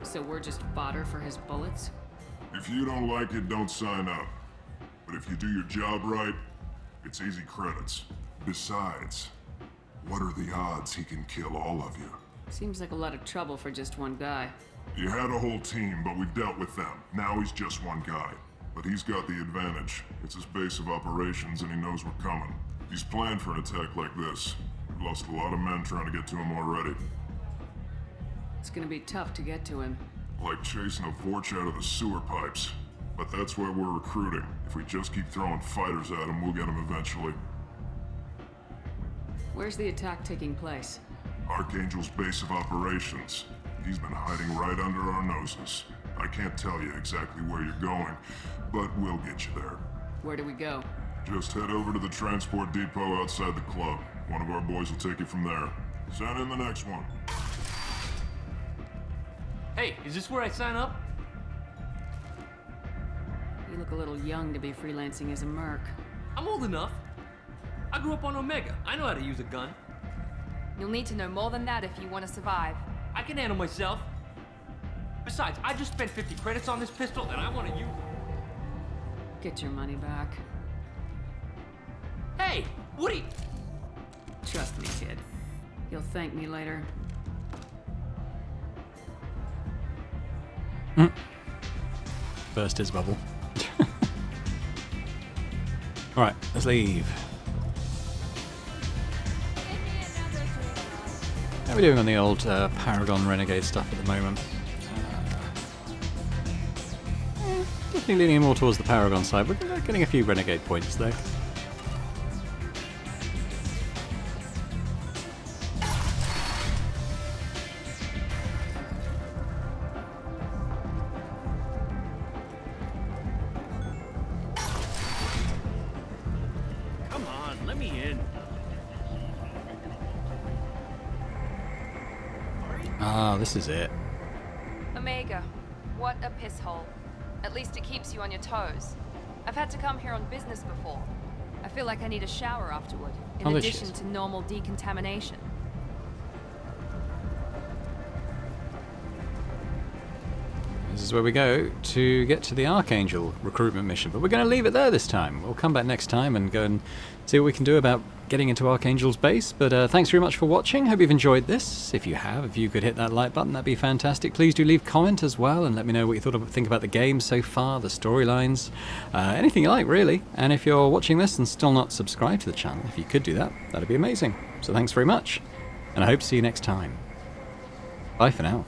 So we're just fodder for his bullets? If you don't like it, don't sign up. But if you do your job right, it's easy credits. Besides, what are the odds he can kill all of you? Seems like a lot of trouble for just one guy. You had a whole team, but we've dealt with them. Now he's just one guy. But he's got the advantage. It's his base of operations and he knows we're coming. He's planned for an attack like this. We've lost a lot of men trying to get to him already. It's gonna be tough to get to him. Like chasing a Vorch out of the sewer pipes. But that's why we're recruiting. If we just keep throwing fighters at him, we'll get him eventually. Where's the attack taking place? Archangel's base of operations. He's been hiding right under our noses. I can't tell you exactly where you're going, but we'll get you there. Where do we go? Just head over to the transport depot outside the club. One of our boys will take you from there. Send in the next one. Hey, is this where I sign up? You look a little young to be freelancing as a merc. I'm old enough. I grew up on Omega. I know how to use a gun. You'll need to know more than that if you want to survive. I can handle myself. Besides, I just spent 50 credits on this pistol and I want to use it. Get your money back. Hey, Woody! Trust me, kid. You'll thank me later. Burst his bubble. Alright, let's leave. How are we doing on the old Paragon Renegade stuff at the moment? Definitely leaning more towards the Paragon side. We're getting a few Renegade points though. Come on, let me in. Ah, this is it. Omega, what a piss hole. At least it keeps you on your toes. I've had to come here on business before. I feel like I need a shower afterward, in addition to normal decontamination. This is where we go to get to the Archangel recruitment mission, but we're going to leave it there this time. We'll come back next time and go and see what we can do about getting into Archangel's base. But thanks very much for watching. Hope you've enjoyed this. If you have, if you could hit that like button, that'd be fantastic. Please do leave a comment as well and let me know what you think about the game so far, the storylines, anything you like really. And if you're watching this and still not subscribed to the channel, if you could do that, that'd be amazing. So thanks very much, and I hope to see you next time. Bye for now.